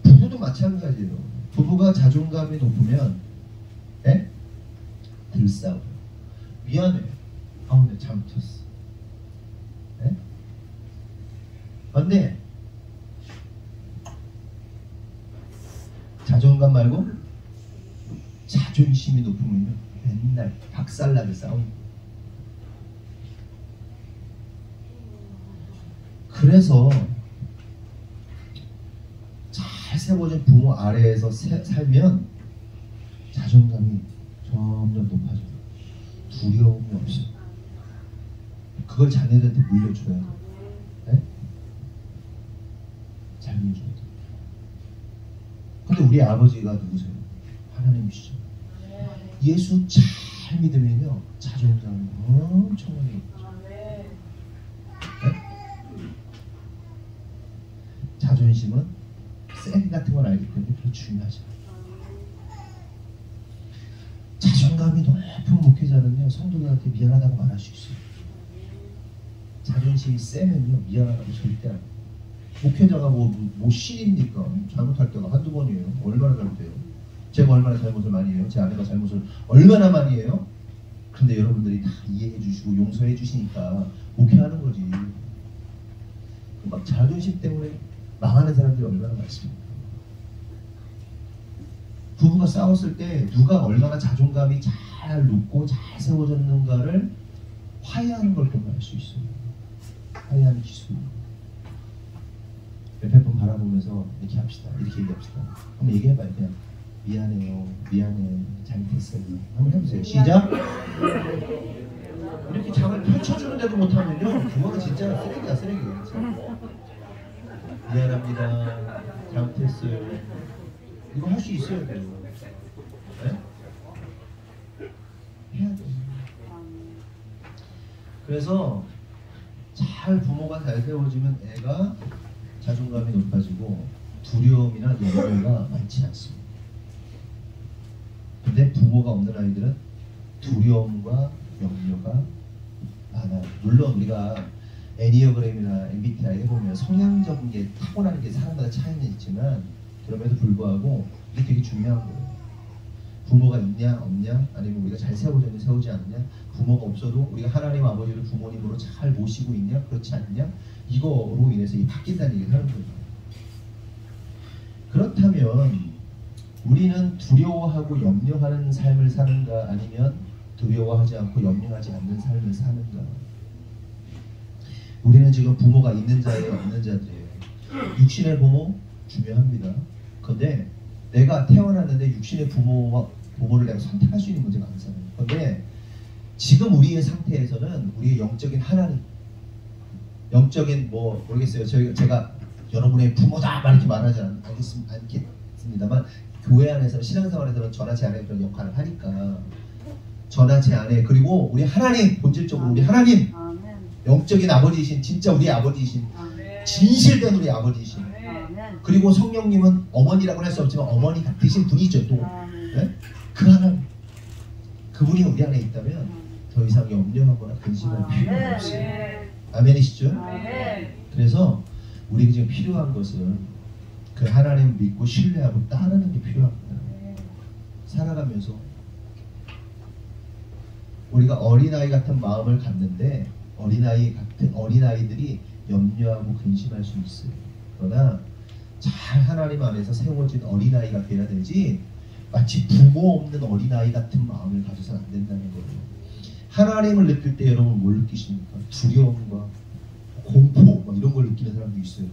부부도 마찬가지예요. 부부가 자존감이 높으면 들싸워요. 미안해. 내가 잘못했어. 그런데 자존감 말고 자존심이 높으면요, 맨날 박살나게 싸우는. 그래서 잘 세워진 부모 아래에서 살면 자존감이 점점 높아져요. 두려움이 없어요. 그걸 자녀들한테 물려줘야 돼요. 네? 잘 물려줘야 돼요. 근데 우리 아버지가 누구세요? 하나님이시죠. 예수 잘 믿으면요, 자존감이 엄청나게 높아져요. 네? 자존심은 쓰레기 같은 걸 알기 때문에 별로 중요하지 않아요. 자존감이 높은 목회자는요, 성도들한테 미안하다고 말할 수 있어요. 자존심이 세면요, 미안하다고 절대 안 해요. 목회자가 뭐 신입니까? 잘못할 때가 한두 번이에요. 얼마나 잘못해요? 제가 얼마나 잘못을 많이 해요? 제 아내가 잘못을 얼마나 많이 해요? 그런데 여러분들이 다 이해해 주시고 용서해 주시니까 목회하는 거지. 막 자존심 때문에 망하는 사람들이 얼마나 많습니까? 부부가 싸웠을 때 누가 얼마나 자존감이 잘 높고 잘 세워졌는가를 화해하는 걸 좀 알 수 있어요. 화해하는 기술. 옆에 분 바라보면서 이렇게 합시다. 이렇게 얘기합시다. 한번 얘기해봐요. 그냥 미안해요. 미안해. 잘못했어요. 한번 해보세요. 시작. 이렇게 장을 펼쳐주는데도 못하면요, 그거는 진짜 쓰레기야, 쓰레기. 미안합니다. 잘못했어요. 이거 할 수 있어야 돼요. 네? 해야 돼요. 그래서 부모가 잘 세워지면 애가 자존감이 높아지고 두려움이나 염려가 많지 않습니다. 근데 부모가 없는 아이들은 두려움과 염려가 많아요. 물론 우리가 애니어그램이나 MBTI 해보면 성향적인 게 타고나는 게 사람마다 차이는 있지만, 그럼에도 불구하고 이게 되게 중요한 거예요. 부모가 있냐 없냐, 아니면 우리가 잘 세워졌냐 세우지 않느냐, 부모가 없어도 우리가 하나님 아버지를 부모님으로 잘 모시고 있냐 그렇지 않냐, 이거로 인해서 이 바뀐다는 얘기를 하는 거예요. 그렇다면 우리는 두려워하고 염려하는 삶을 사는가, 아니면 두려워하지 않고 염려하지 않는 삶을 사는가? 우리는 지금 부모가 있는 자예요, 없는 자들이에요? 육신의 부모 중요합니다. 그런데 내가 태어났는데 육신의 부모를 내가 선택할 수 있는 문제가 아니잖아요. 그런데 지금 우리의 상태에서는 우리의 영적인 하나님, 영적인 뭐 모르겠어요. 제가 여러분의 부모다 막 이렇게 말하지 않겠습니다만, 교회 안에서 신앙생활에서는 전하 제안의 그런 역할을 하니까, 전하 제안에, 그리고 우리 하나님, 본질적으로 우리 하나님, 영적인 아버지이신, 진짜 우리 아버지이신, 진실된 우리 아버지이신, 그리고 성령님은 어머니라고는 할 수 없지만 어머니 같으신 분이죠. 또 네? 그 하나님, 그분이 우리 안에 있다면 더 이상 염려하거나 근심할 필요가 없어요. 아멘이시죠? 그래서 우리가 지금 필요한 것은 그 하나님을 믿고 신뢰하고 따르는 게 필요합니다. 살아가면서 우리가 어린아이 같은 마음을 갖는데, 어린아이들이 염려하고 근심할 수 있어요. 그러나 잘 하나님 안에서 세워진 어린아이가 돼야 되지, 마치 부모 없는 어린아이 같은 마음을 가져서는 안 된다는 거예요. 하나님을 느낄 때 여러분 뭘 느끼십니까? 두려움과 공포 막 이런 걸 느끼는 사람도 있어요.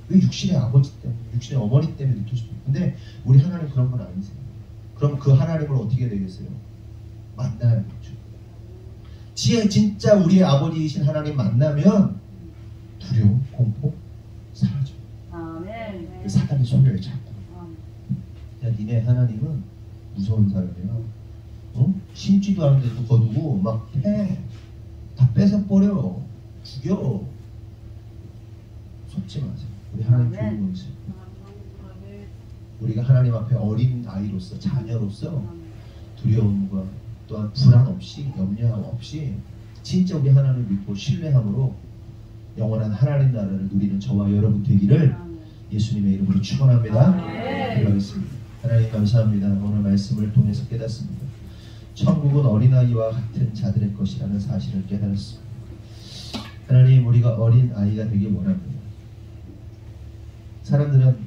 왜 육신의 아버지 때문에, 육신의 어머니 때문에 느낄 수도 있고. 근데 우리 하나님 그런 건 아니세요. 그럼 그 하나님을 어떻게 되겠어요? 만나야겠죠. 진짜 우리의 아버지이신 하나님 만나면 두려움, 공포 사라져요. 아멘. 사단의 소리를 잡고, 야 니네 하나님은 무서운 사람이야. 심지도 않은데도 거두고 막 다 뺏어버려, 죽여. 속지 마세요. 우리 하나님 좋은 분이세요. 우리가 하나님 앞에 어린 아이로서, 자녀로서 두려움과 또한 불안 없이, 염려함 없이 진짜 우리 하나님을 믿고 신뢰함으로 영원한 하나님 나라를 누리는 저와 여러분 되기를 예수님의 이름으로 축원합니다. 기도하겠습니다. 하나님 감사합니다. 오늘 말씀을 통해서 깨닫습니다. 천국은 어린아이와 같은 자들의 것이라는 사실을 깨달았습니다. 하나님, 우리가 어린아이가 되길 원합니다. 사람들은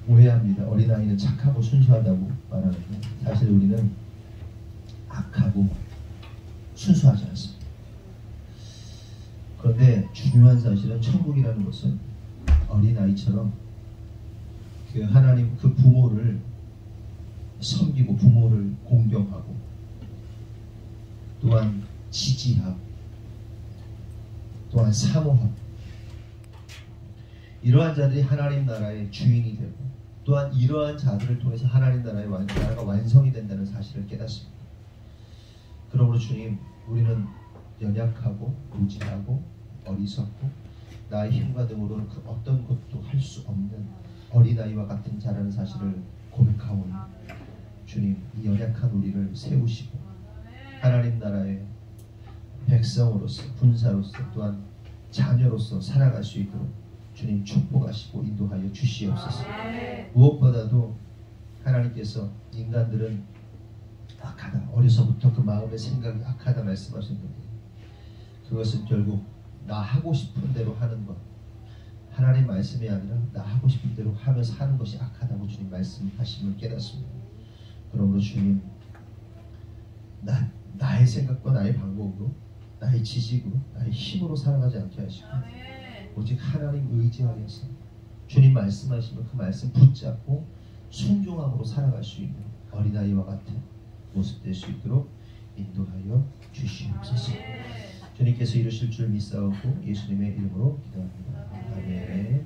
오해합니다. 어린아이는 착하고 순수하다고 말하는데, 사실 우리는 악하고 순수하지 않습니다. 그런데 중요한 사실은 천국이라는 것은 어린아이처럼 그 하나님, 그 부모를 섬기고 부모를 공경하고 또한 지지하고 또한 사모하고, 이러한 자들이 하나님 나라의 주인이 되고, 또한 이러한 자들을 통해서 하나님 나라의 나라가 완성이 된다는 사실을 깨닫습니다. 그러므로 주님, 우리는 연약하고 무지하고 어리석고 나의 힘과 등으로는 그 어떤 것도 할 수 없는 어린아이와 같은 자라는 사실을 고백하오니, 주님, 이 연약한 우리를 세우시고 하나님 나라의 백성으로서, 군사로서, 또한 자녀로서 살아갈 수 있도록 주님 축복하시고 인도하여 주시옵소서. 무엇보다도 하나님께서 인간들은 악하다, 어려서부터 그 마음의 생각이 악하다 말씀하셨는데, 그것은 결국 나 하고 싶은 대로 하는 것, 하나님 말씀이 아니라 나 하고 싶은 대로 하면서 하는 것이 악하다고 주님 말씀하심을 깨닫습니다. 그러므로 주님, 나의 생각과 나의 방법으로, 나의 지식으로, 나의 힘으로 살아가지 않게 하시고 오직 하나님 의지하게 해서 주님 말씀하시면 그 말씀 붙잡고 순종함으로 살아갈 수 있는 어린아이와 같은 모습 될 수 있도록 인도하여 주시옵소서. 주님께서 이루실 줄 믿사오고 예수님의 이름으로 기도합니다. 아멘.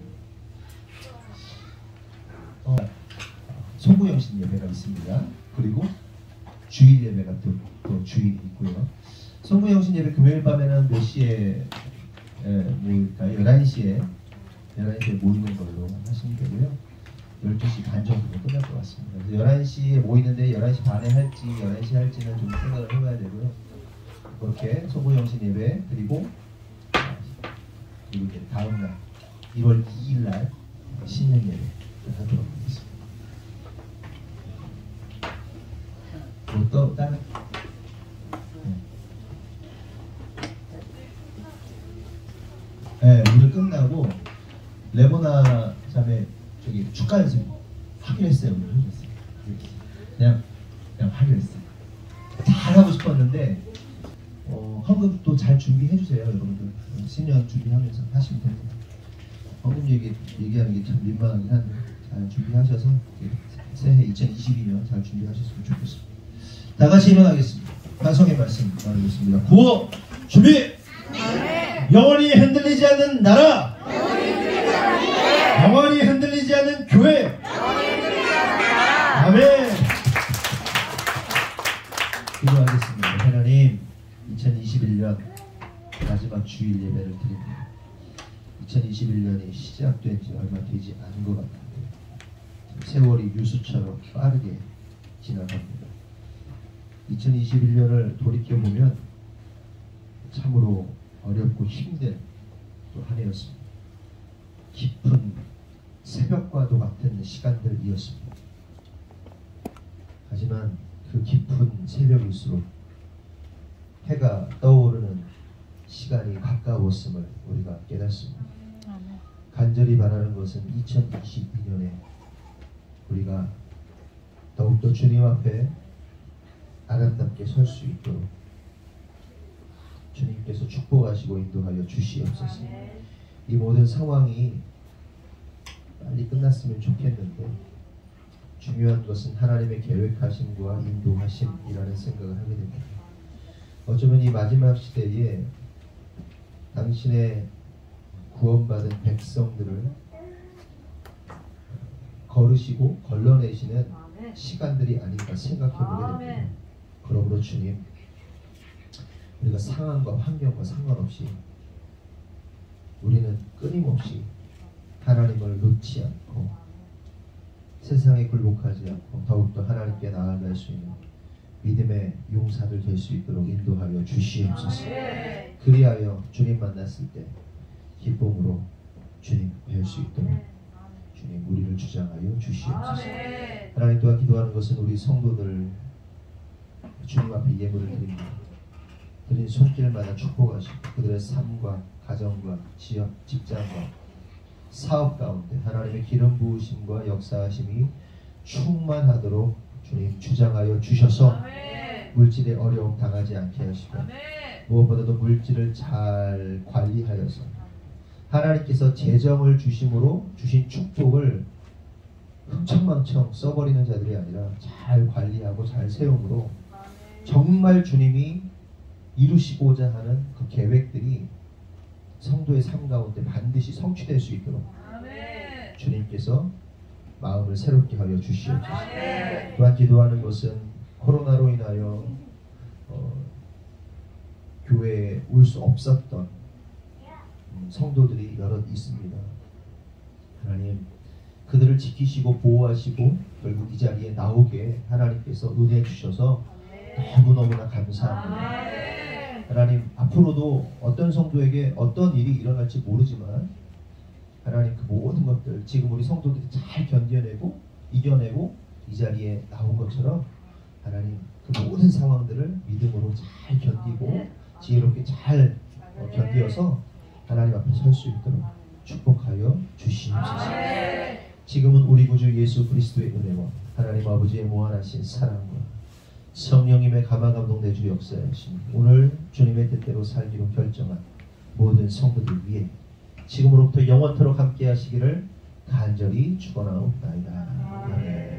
송구영신 예배가 있습니다. 그리고 주일 예배가 또 주일이 있고요. 송구영신 예배 금요일 밤에는 몇 시에 모일까요? 11시에 모이는 걸로 하시면 되고요. 12시 반 정도면 끝날 것 같습니다. 그래서 11시에 모이는데 11시 반에 할지 11시 할지는 좀 생각을 해봐야 되고요. 그렇게 송구영신 예배, 그리고 이제 다음날 1월 2일날 신년 예배 하도록 하겠습니다. 또 다른 오늘 끝나고 레모나 자매 저기 축가 연습 하기로 했어요. 그냥 하기로 했어요. 잘하고 싶었는데 헌금도 잘 준비해 주세요, 여러분들. 신년 준비하면서 하시면 됩니다. 헌금 얘기하는 게 참 민망하긴 한데 잘 준비하셔서 새해 2022년 잘 준비하셨으면 좋겠습니다. 다 같이 일어나겠습니다. 반성의 말씀 나누겠습니다. 구호 준비! 영원히 흔들리지 않는 나라! 영원히 흔들리지 않는 교회! 아멘! 기도하겠습니다. 하나님, 2021년 마지막 주일 예배를 드립니다. 2021년이 시작된 지 얼마 되지 않은 것 같은데 세월이 유수처럼 빠르게 지나갑니다. 2021년을 돌이켜보면 참으로 어렵고 힘든 또 한 해였습니다. 깊은 새벽과도 같은 시간들이었습니다. 하지만 그 깊은 새벽일수록 해가 떠오르는 시간이 가까웠음을 우리가 깨닫습니다. 간절히 바라는 것은 2022년에 우리가 더욱더 주님 앞에 아름답게 설 수 있도록 주님께서 축복하시고 인도하여 주시옵소서. 이 모든 상황이 빨리 끝났으면 좋겠는데 중요한 것은 하나님의 계획하심과 인도하심이라는 생각을 하게 됩니다. 어쩌면 이 마지막 시대에 당신의 구원받은 백성들을 거르시고 걸러내시는 시간들이 아닌가 생각해보게 됩니다. 그러므로 주님, 우리가 상황과 환경과 상관없이 우리는 끊임없이 하나님을 놓지 않고 세상에 굴복하지 않고 더욱더 하나님께 나아갈 수 있는 믿음의 용사들 될 수 있도록 인도하여 주시옵소서. 그리하여 주님 만났을 때 기쁨으로 주님 뵐 수 있도록 주님 우리를 주장하여 주시옵소서. 하나님 또한 기도하는 것은 우리 성도들 주님 앞에 예물을 드립니다. 드린 손길마다 축복하시고 그들의 삶과 가정과 지역, 직장과 사업 가운데 하나님의 기름 부으심과 역사하심이 충만하도록 주님 주장하여 주셔서 물질에 어려움 당하지 않게 하시고 무엇보다도 물질을 잘 관리하여서 하나님께서 재정을 주심으로 주신 축복을 흥청망청 써버리는 자들이 아니라 잘 관리하고 잘 세움으로 정말 주님이 이루시고자 하는 그 계획들이 성도의 삶 가운데 반드시 성취될 수 있도록 주님께서 마음을 새롭게 하여 주시옵소서. 또한 기도하는 것은 코로나로 인하여 교회에 올 수 없었던 성도들이 여럿 있습니다. 하나님, 그들을 지키시고 보호하시고 결국 이 자리에 나오게 하나님께서 은혜 주셔서 너무너무나 감사합니다. 하나님, 앞으로도 어떤 성도에게 어떤 일이 일어날지 모르지만 하나님 그 모든 것들 지금 우리 성도들이 잘 견뎌내고 이겨내고 이 자리에 나온 것처럼 하나님 그 모든 상황들을 믿음으로 잘 견디고 지혜롭게 잘 견디어서 하나님 앞에 설 수 있도록 축복하여 주시옵소서. 지금은 우리 구주 예수 그리스도의 은혜와 하나님 아버지의 무한하신 사랑과 성령님의 감화감동 내주 역사하신 오늘 주님의 뜻대로 살기로 결정한 모든 성도들 위해 지금으로부터 영원토록 함께 하시기를 간절히 축원하옵나이다. 아멘.